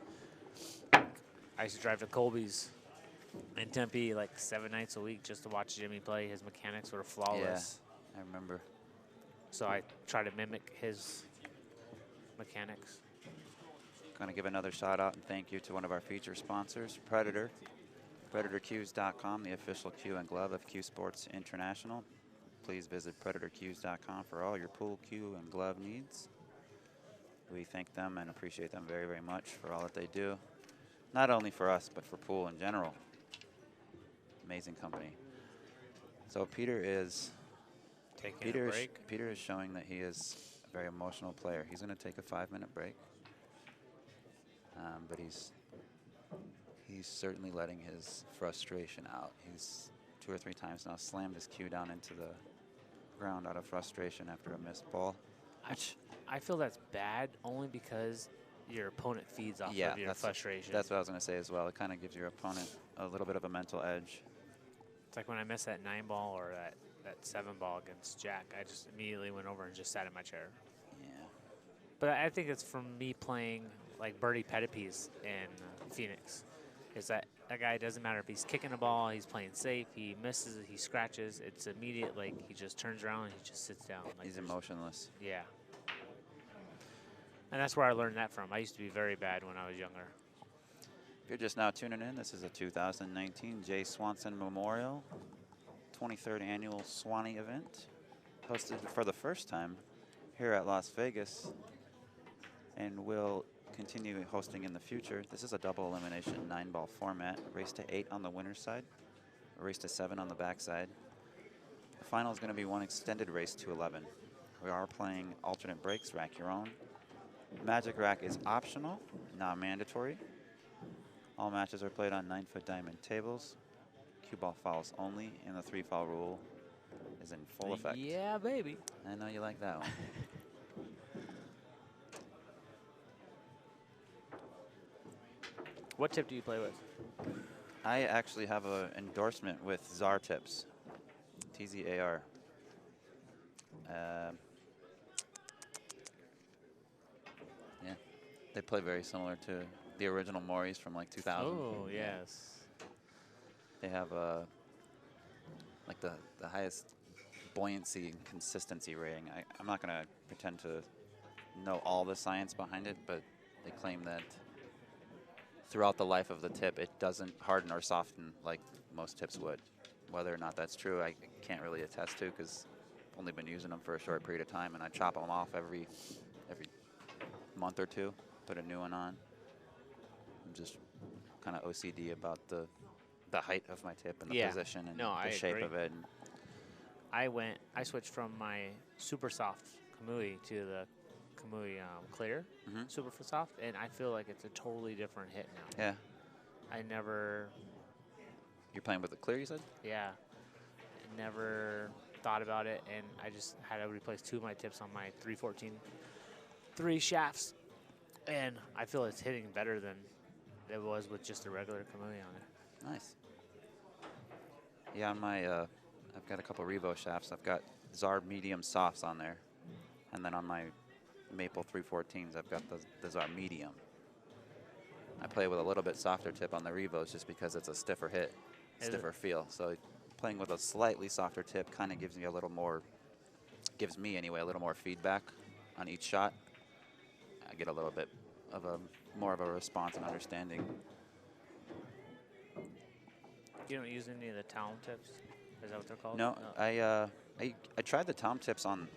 I used to drive to Colby's in Tempe like 7 nights a week just to watch Jimmy play. His mechanics were flawless. Yeah, I remember. So I try to mimic his mechanics. Going to give another shout out and thank you to one of our feature sponsors, Predator. PredatorCues.com, the official cue and glove of CueSports International. Please visit PredatorCues.com for all your pool cue and glove needs. We thank them and appreciate them very, very much for all that they do. Not only for us, but for pool in general. Amazing company. So Peter is taking a break. Peter is showing that he is a very emotional player. He's going to take a 5-minute break, but he's certainly letting his frustration out. He's 2 or 3 times now slammed his cue down into the ground out of frustration after a missed ball. I feel that's bad only because your opponent feeds off of your frustration. That's what I was going to say as well. It kind of gives your opponent a little bit of a mental edge. It's like when I missed that 9-ball or that 7-ball against Jack, I just immediately went over and just sat in my chair. Yeah. But I think it's from me playing like Birdie Pettipies in Phoenix. Is that guy, doesn't matter if he's kicking a ball, he's playing safe, he misses it, he scratches, it's immediate, like he just turns around and he just sits down. Like he's emotionless. Yeah. And that's where I learned that from. I used to be very bad when I was younger. If you're just now tuning in, this is a 2019 Jay Swanson Memorial 23rd Annual Swanee event, hosted for the first time here at Las Vegas, and will continue hosting in the future. This is a double elimination 9-ball format. Race to 8 on the winner's side, a race to 7 on the backside. The final is going to be one extended race to 11. We are playing alternate breaks, rack your own. Magic rack is optional, not mandatory. All matches are played on 9-foot diamond tables. Cue ball fouls only, and the 3-foul rule is in full effect. Yeah, baby. I know you like that one. What tip do you play with? I actually have an endorsement with Czar Tips, TZAR. Yeah, they play very similar to the original Moris from like 2000. Oh, yes. They have like the highest buoyancy and consistency rating. I'm not going to pretend to know all the science behind it, but they claim that throughout the life of the tip, it doesn't harden or soften like most tips would. Whether or not that's true, I can't really attest to because I've only been using them for a short period of time, and I chop them off every month or two, put a new one on. I'm just kind of OCD about the height of my tip and the position and the shape of it. And I switched from my super soft Kamui to the Kamui clear, super soft, and I feel like it's a totally different hit now. Yeah. I never. You're playing with the clear, you said? Yeah. Never thought about it, and I just had to replace 2 of my tips on my 314 3 shafts, and I feel it's hitting better than it was with just a regular Kamui on it. Nice. Yeah, on my, I've got a couple Revo shafts. I've got Czar medium softs on there, and then on my Maple 314s, I've got the Czar medium. I play with a little bit softer tip on the Revos just because it's a stiffer hit, stiffer feel. So playing with a slightly softer tip kind of gives me a little more, gives me anyway, a little more feedback on each shot. I get a little bit of more of a response and understanding. You don't use any of the Talon tips? Is that what they're called? No, I tried the Tom tips on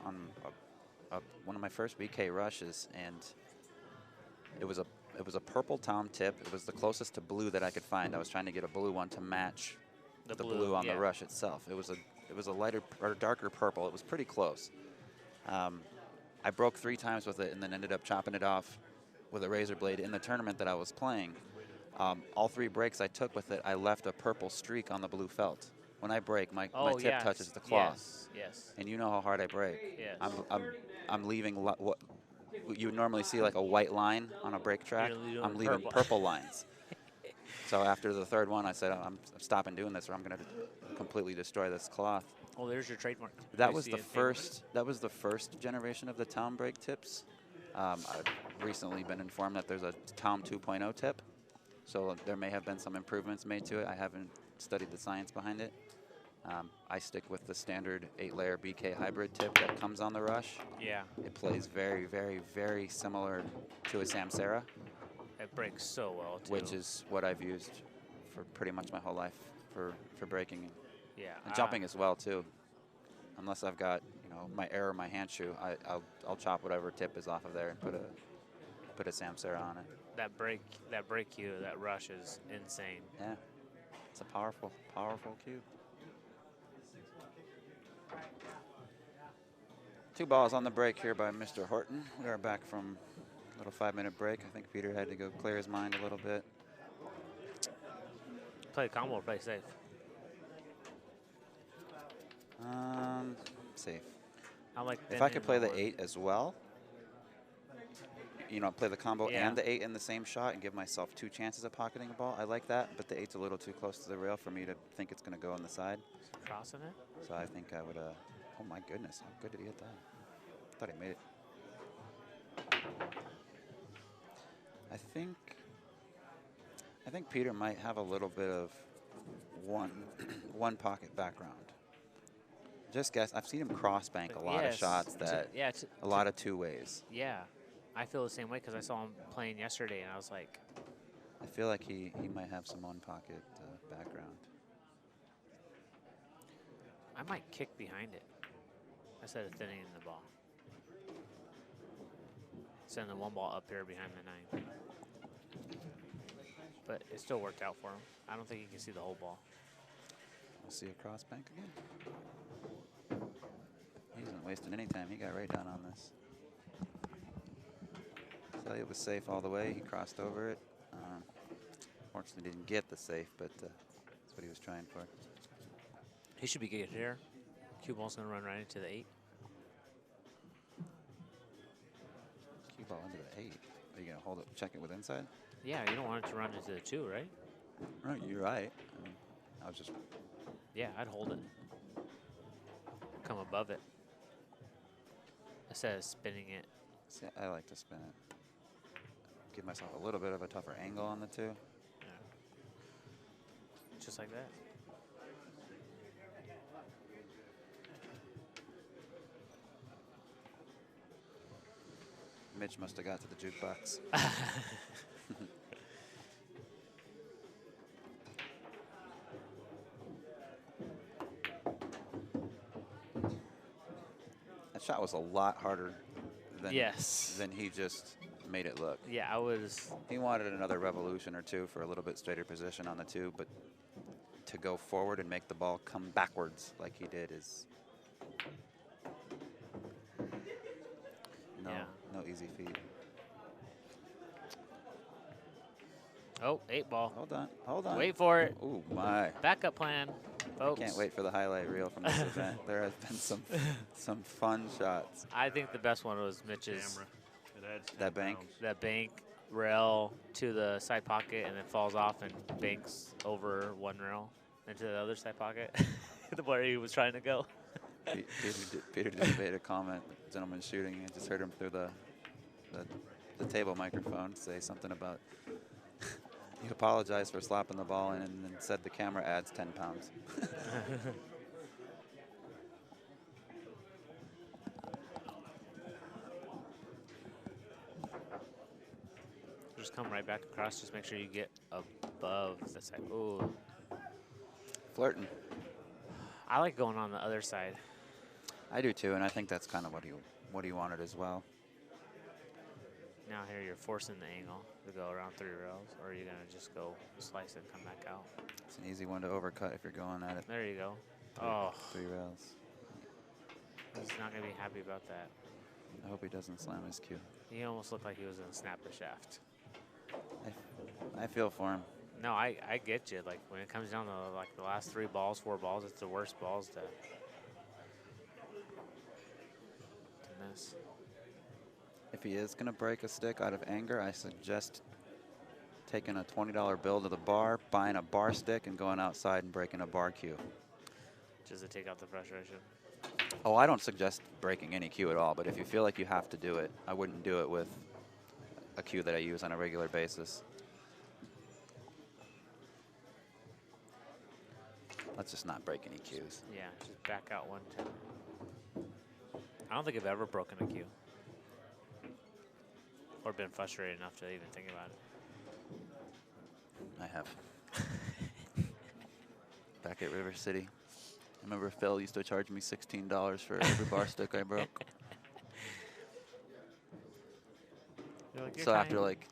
one of my first BK rushes, and it was a purple Tom tip. It was the closest to blue that I could find. I was trying to get a blue one to match the blue on the rush itself. It was a lighter or darker purple. It was pretty close. I broke 3 times with it and then ended up chopping it off with a razor blade in the tournament that I was playing. All 3 breaks I took with it, I left a purple streak on the blue felt. When I break, my tip touches the cloth. Yes. And you know how hard I break. Yes. I'm leaving what you would normally see like a white line on a break track. I'm leaving purple lines. So after the 3rd one, I said, I'm stopping doing this, or I'm going to completely destroy this cloth. Oh, there's your trademark. That was the first. That was the first generation of the Tom break tips. I've recently been informed that there's a Tom 2.0 tip, so there may have been some improvements made to it. I haven't studied the science behind it. I stick with the standard 8-layer BK hybrid tip that comes on the rush. Yeah. It plays very, very, very similar to a Samsara. It breaks so well, too. Which is what I've used for pretty much my whole life for breaking. Yeah. And jumping as well, too. Unless I've got, my air or my hand shoe, I'll chop whatever tip is off of there and put a Samsara on it. That break cue, that rush is insane. Yeah. It's a powerful, powerful cue. 2 balls on the break here by Mr. Horton. We are back from a little 5-minute break. I think Peter had to go clear his mind a little bit. Play combo or play safe? Safe. I if I could play the 8 as well, play the combo and the 8 in the same shot and give myself 2 chances of pocketing a ball, I like that, but the 8's a little too close to the rail for me to think it's going to go on the side. Crossing it? So I think I would, oh my goodness, how good did he hit that? I thought he made it. I think Peter might have a little bit of one pocket background. Just guess. I've seen him cross bank a lot of shots a lot of 2 ways. Yeah, I feel the same way because I saw him playing yesterday and I was like. I feel like he might have some one pocket background. I might kick behind it instead of thinning in the ball. sending one ball up here behind the 9. But it still worked out for him. I don't think he can see the whole ball. We'll see a cross bank again. He isn't wasting any time. He got right down on this. So it was safe all the way. He crossed over it. Fortunately, didn't get the safe, but that's what he was trying for. He should be good here. Cue ball's going to run right into the 8. Cue ball into the 8. Are you going to hold it, check it with inside? Yeah, you don't want it to run into the 2, right? Right, you're right. I mean, I was just. Yeah, I'd hold it. Come above it. Instead of spinning it. See, I like to spin it. Give myself a little bit of a tougher angle on the 2. Yeah. Just like that. Mitch must have got to the jukebox. That shot was a lot harder than, than he just made it look. Yeah, I was. He wanted another revolution or 2 for a little bit straighter position on the 2, but to go forward and make the ball come backwards like he did is no easy feat. Oh, 8 ball. Hold on, hold on. Wait for it. Ooh, my. Backup plan, folks. I can't wait for the highlight reel from this event. There have been some fun shots. I think the best one was Mitch's. That bank. That bank rail to the side pocket and then falls off and banks over one rail into the other side pocket where he was trying to go. Peter just made a comment. The gentleman shooting. I just heard him through the table microphone say something about he apologized for slapping the ball in and then said the camera adds 10 pounds. Just come right back across. Just make sure you get above the side. Ooh. Flirting. I like going on the other side. I do too, and I think that's kind of what he wanted as well. Now here you're forcing the angle to go around 3 rails, or are you gonna just go slice and come back out? It's an easy one to overcut if you're going at it. There you go. Oh. 3 rails. He's not gonna be happy about that. I hope he doesn't slam his cue. He almost looked like he was gonna snap the shaft. I feel for him. No, I get you. Like when it comes down to like the last 3 balls, 4 balls, it's the worst balls to miss. If he is going to break a stick out of anger, I suggest taking a $20 bill to the bar, buying a bar stick, and going outside and breaking a bar cue. Just to take out the frustration. Oh, I don't suggest breaking any cue at all, but if you feel like you have to do it, I wouldn't do it with a cue that I use on a regular basis. Let's just not break any cues. Yeah, just back out 1, 2. I don't think I've ever broken a cue. Or been frustrated enough to even think about it. I have. Back at River City. I remember Phil used to charge me $16 for every bar stick I broke. Like, so after like,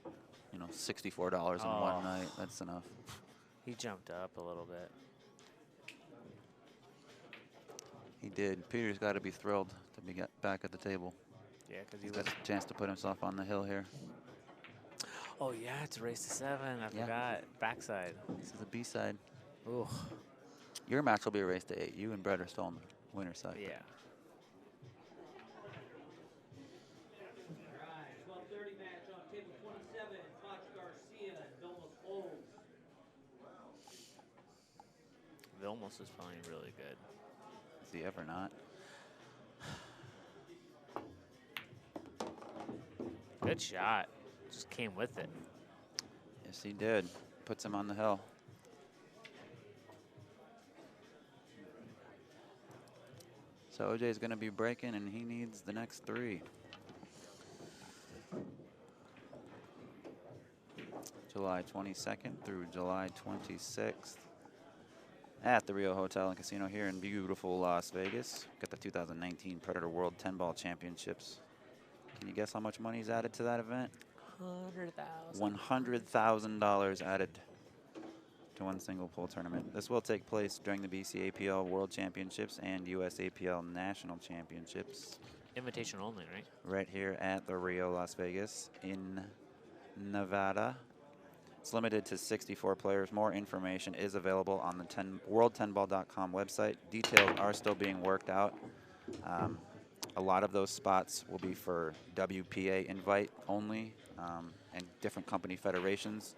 $64 in Oh. one night, that's enough. He jumped up a little bit. He did. Peter's got to be thrilled to be back at the table. Yeah, because He's got a chance to put himself on the hill here. Oh yeah, it's a race to 7. I forgot. Backside. This is the B side. Ooh. Your match will be a race to 8. You and Brett are still on the winner side. Yeah. Vilmos is playing really good. Is he ever not? Good shot. Just came with it. Yes, he did. Puts him on the hill. So OJ's going to be breaking, and he needs the next 3. July 22nd through July 26th at the Rio Hotel and Casino here in beautiful Las Vegas. Got the 2019 Predator World 10-Ball Championships Can you guess how much money is added to that event? $100,000. $100,000 added to one single pool tournament. This will take place during the BCAPL World Championships and USAPL National Championships. Invitation only, right? Right here at the Rio Las Vegas in Nevada. It's limited to 64 players. More information is available on the world10ball.com website. Details are still being worked out. A lot of those spots will be for WPA invite only, and different company federations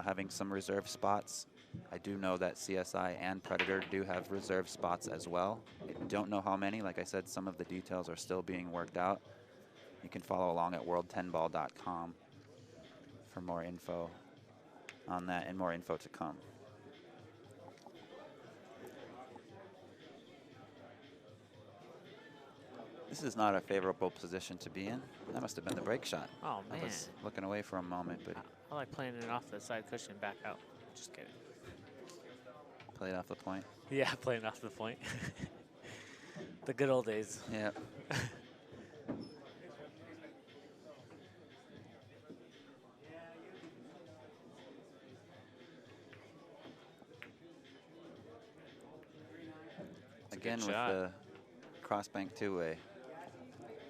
having some reserve spots. I do know that CSI and Predator do have reserve spots as well. I don't know how many. Like I said, some of the details are still being worked out. You can follow along at world10ball.com for more info on that and more info to come. This is not a favorable position to be in. That must have been the break shot. Oh, man. I was looking away for a moment, but I like playing it off the side cushion back out. Just kidding. played off the point. Yeah, playing off the point. The good old days. Yeah. Again with the cross-bank two-way.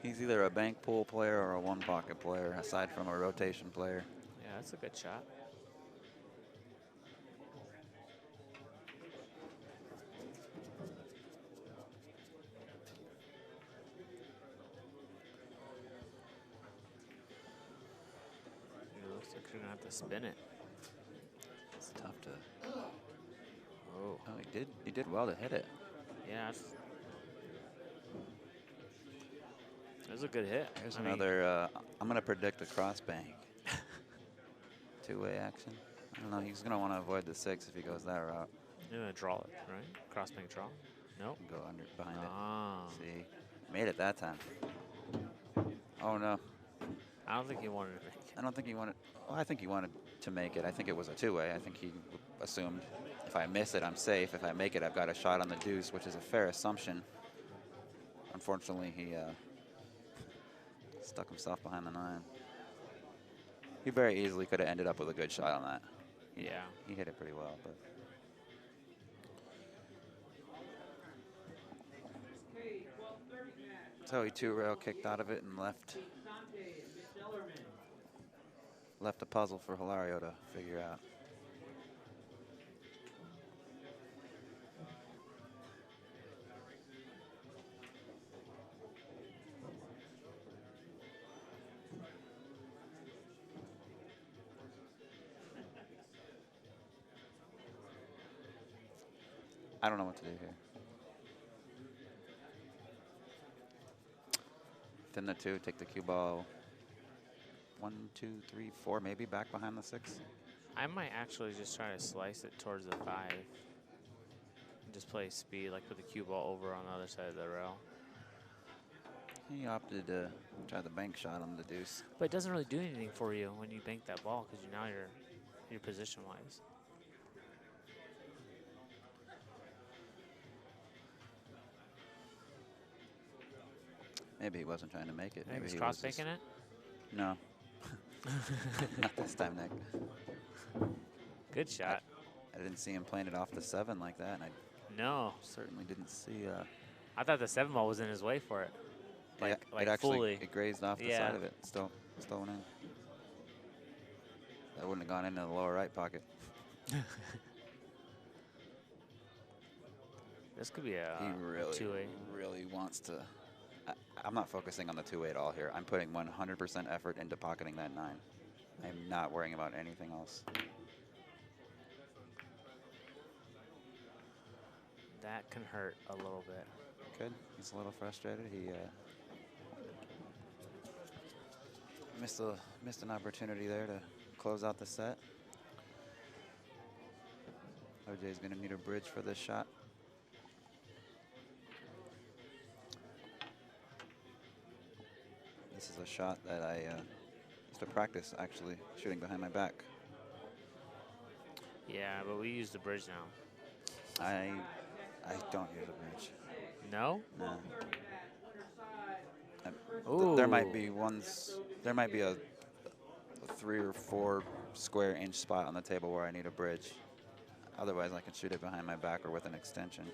He's either a bank pool player or a one-pocket player, aside from a rotation player. Yeah, that's a good shot. It looks like you're gonna have to spin it. It's tough to. Oh, he did well to hit it. Yeah. It was a good hit. Here's another. I'm going to predict a cross bank. Two-way action. I don't know. He's going to want to avoid the 6 if he goes that route. You're going to draw it, right? Cross bank draw? Nope. Go under behind it. See, made it that time. Oh no. I don't think he wanted to make it. I don't think he wanted. Well, I think he wanted to make it. I think it was a two-way. I think he assumed if I miss it, I'm safe. If I make it, I've got a shot on the deuce, which is a fair assumption. Unfortunately, he stuck himself behind the 9. He very easily could have ended up with a good shot on that. Yeah. He hit it pretty well, but. So he two-rail kicked out of it and left a puzzle for Hilario to figure out. I don't know what to do here. Thin the 2, take the cue ball. 1, 2, 3, 4, maybe back behind the 6. I might actually just try to slice it towards the 5. And just play speed, like put the cue ball over on the other side of the rail. He opted to try the bank shot on the deuce. But it doesn't really do anything for you when you bank that ball because now you're position-wise. Maybe he wasn't trying to make it. Maybe he's cross-banking it? No. Not this time, Nick. Good shot. I didn't see him playing it off the 7 like that, and I certainly didn't see. I thought the 7 ball was in his way for it. Like it actually fully. It grazed off the side of it. Still went in. That wouldn't have gone into the lower right pocket. This could be a he two-way. really wants to. I'm not focusing on the two-way at all here. I'm putting 100% effort into pocketing that 9. I'm not worrying about anything else. That can hurt a little bit. Good. He's a little frustrated. He missed an opportunity there to close out the set. OJ's going to need a bridge for this shot. This is a shot that I used to practice, actually, shooting behind my back. Yeah, but we use the bridge now. I don't use a bridge. No? No. There might be there might be a 3 or 4 square inch spot on the table where I need a bridge. Otherwise, I can shoot it behind my back or with an extension.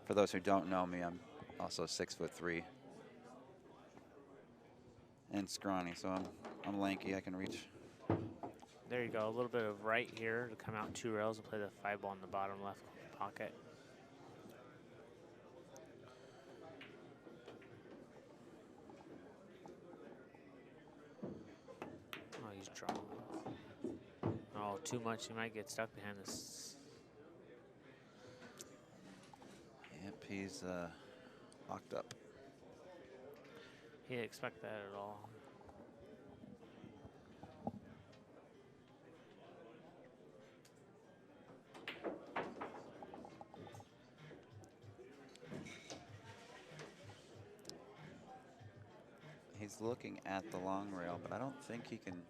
For those who don't know me, I'm also 6'3" and scrawny, so I'm lanky. I can reach. There you go. A little bit of right here to come out 2 rails and play the 5-ball in the bottom left pocket. Oh, he's drawing. Oh, too much. He might get stuck behind this. Yep, he's locked up. He didn't expect that at all. He's looking at the long rail, but I don't think he can.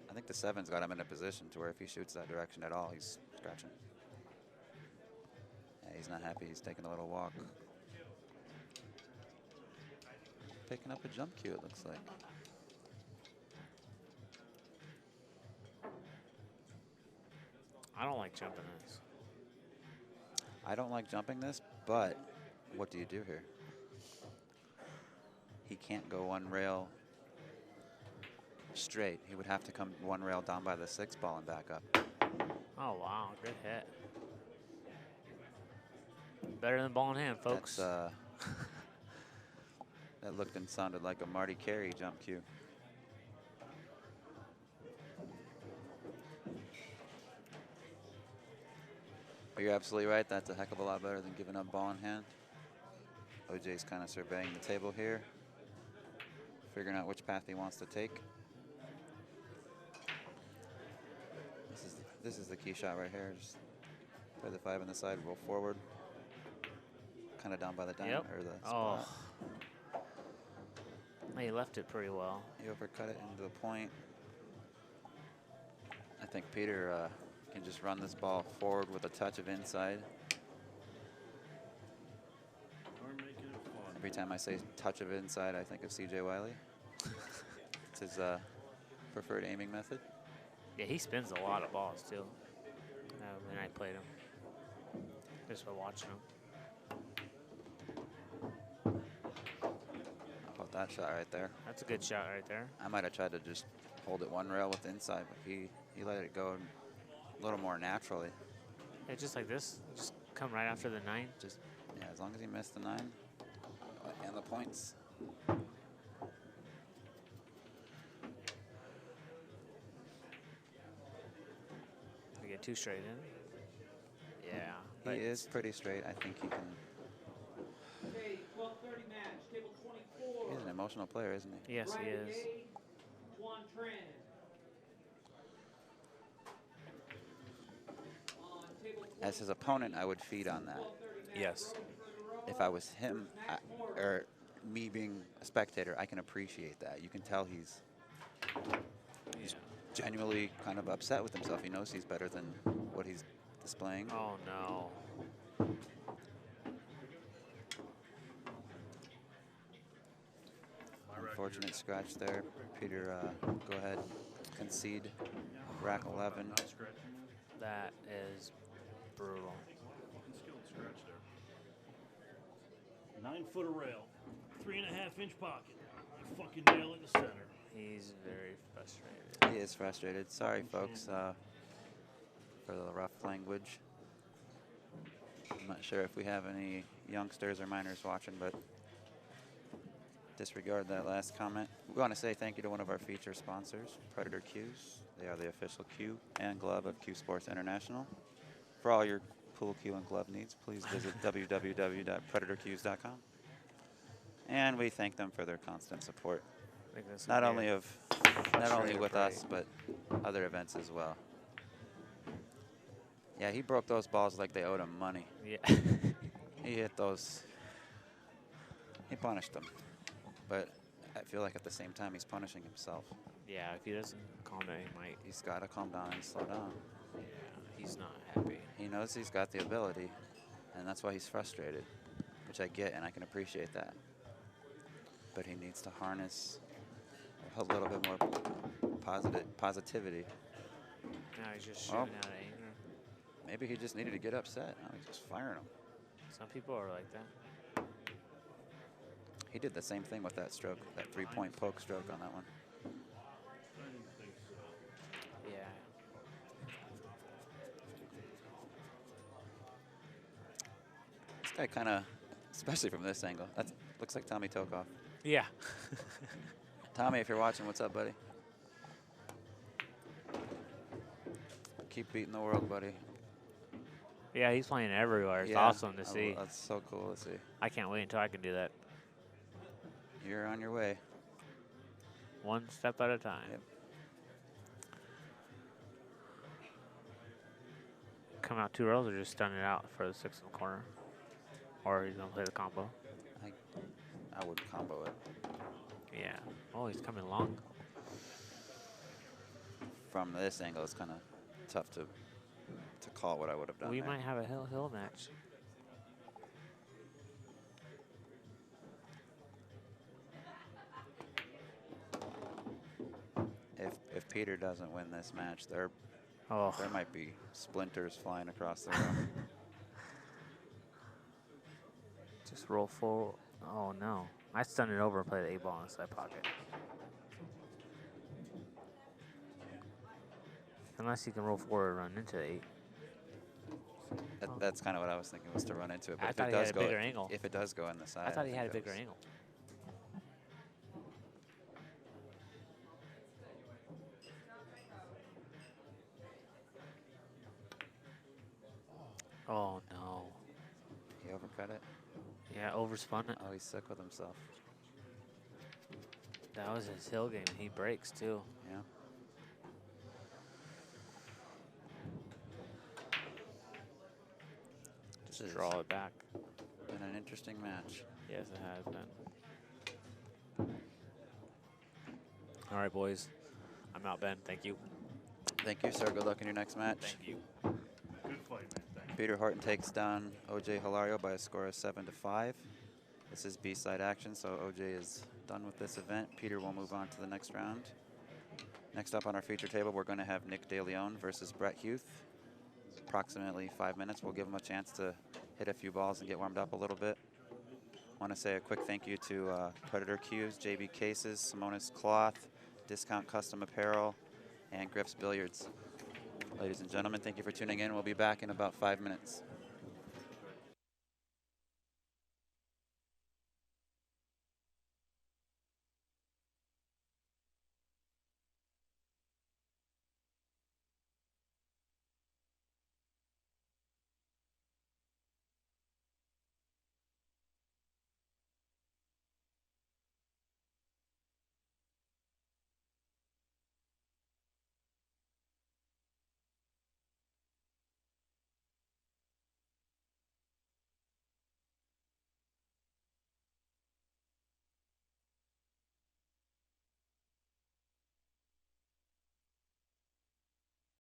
I think the 7's got him in a position to where if he shoots that direction at all, he's scratching. Yeah, he's not happy. He's taking a little walk. Picking up a jump cue, it looks like. I don't like jumping this. I don't like jumping this, but what do you do here? He can't go 1 rail straight. He would have to come 1 rail down by the 6 ball and back up. Oh, wow. Good hit. Better than ball in hand, folks. That looked and sounded like a Marty Carey jump cue. But you're absolutely right. That's a heck of a lot better than giving up ball in hand. OJ's kind of surveying the table here, figuring out which path he wants to take. This is the key shot right here. Just play the 5 on the side, roll forward, kind of down by the diamond or the spot. He left it pretty well. He overcut it into the point. I think Peter can just run this ball forward with a touch of inside. Every time I say touch of inside, I think of C.J. Wiley. It's his preferred aiming method. Yeah, he spins a lot of balls, too. When I played him. Just by watching him. How about that shot right there? That's a good shot right there. I might have tried to just hold it 1 rail with the inside, but he let it go a little more naturally. Yeah, just like this. Just come right after the 9. Just, yeah, as long as he missed the 9 and the points. We get 2 straight in. Yeah. He is pretty straight. I think he can. Okay, 12:30 match, table 24. He's an emotional player, isn't he? Yes, he is. As his opponent, I would feed on that. Yes. If I was him, or me being a spectator, I can appreciate that. You can tell he's genuinely kind of upset with himself. He knows he's better than what he's displaying. Oh, no. Unfortunate scratch there. Peter, go ahead, concede rack 11. That is brutal. 9-foot rail, 3.5-inch pocket. You fucking nail it in the center. He's very frustrated. He is frustrated. Sorry, folks, for the rough language. I'm not sure if we have any youngsters or minors watching, but disregard that last comment. We want to say thank you to one of our feature sponsors, Predator Cues. They are the official cue and glove of CueSports International. For all your pool cue and glove needs, please visit www.predatorcues.com. And we thank them for their constant support, not only with us, but other events as well. Yeah, he broke those balls like they owed him money. Yeah. He hit those. He punished them. But I feel like at the same time, he's punishing himself. Yeah, if he doesn't calm down, he might. He's got to calm down and slow down. Yeah, he's not happy. He knows he's got the ability, and that's why he's frustrated, which I get, and I can appreciate that. but he needs to harness a little bit more positivity. Now he's just shooting out of anger. Maybe he just needed to get upset. Now he's just firing him. Some people are like that. He did the same thing with that stroke, that 3-point poke stroke on that one. I didn't think so. Yeah. This guy kind of, especially from this angle, that looks like Tommy Tokoff. Yeah. Tommy, if you're watching, what's up, buddy? Keep beating the world, buddy. Yeah, he's playing everywhere. It's Yeah, awesome to see. That's so cool to see. I can't wait until I can do that. You're on your way. One step at a time. Yep. Come out 2 rows or just stun it out for the 6 in the corner? Or he's going to play the combo? I would combo it. Yeah. Oh, he's coming long. From this angle, it's kind of tough to call what I would have done. We there. might have a hill match. If Peter doesn't win this match, there might be splinters flying across the room. Just roll forward. Oh, no. I stun it over and play the 8-ball in the side pocket. Unless you can roll forward and run into the 8. That's kind of what I was thinking, was to run into it. But I if thought it he does had a go, bigger angle. If it does go in the side, I thought he think had a that bigger was- angle. Oh, no. He overcut it. Yeah, overspun it. Oh, he's sick with himself. That was his hill game, and he breaks, too. Yeah. Just draw it back. Been an interesting match. Yes, it has been. All right, boys. I'm out, Ben. Thank you. Thank you, sir. Good luck in your next match. Thank you. Good fight, man. Thank you. Peter Horton takes down OJ Hilario by a score of 7-5. This is B-side action, so OJ is done with this event. Peter will move on to the next round. Next up on our feature table, we're going to have Nick DeLeon versus Brett Huth. Approximately 5 minutes. We'll give him a chance to hit a few balls and get warmed up a little bit. I want to say a quick thank you to Predator Cues, JB Cases, Simonis Cloth, Discount Custom Apparel, and Griff's Billiards. Ladies and gentlemen, thank you for tuning in. We'll be back in about 5 minutes.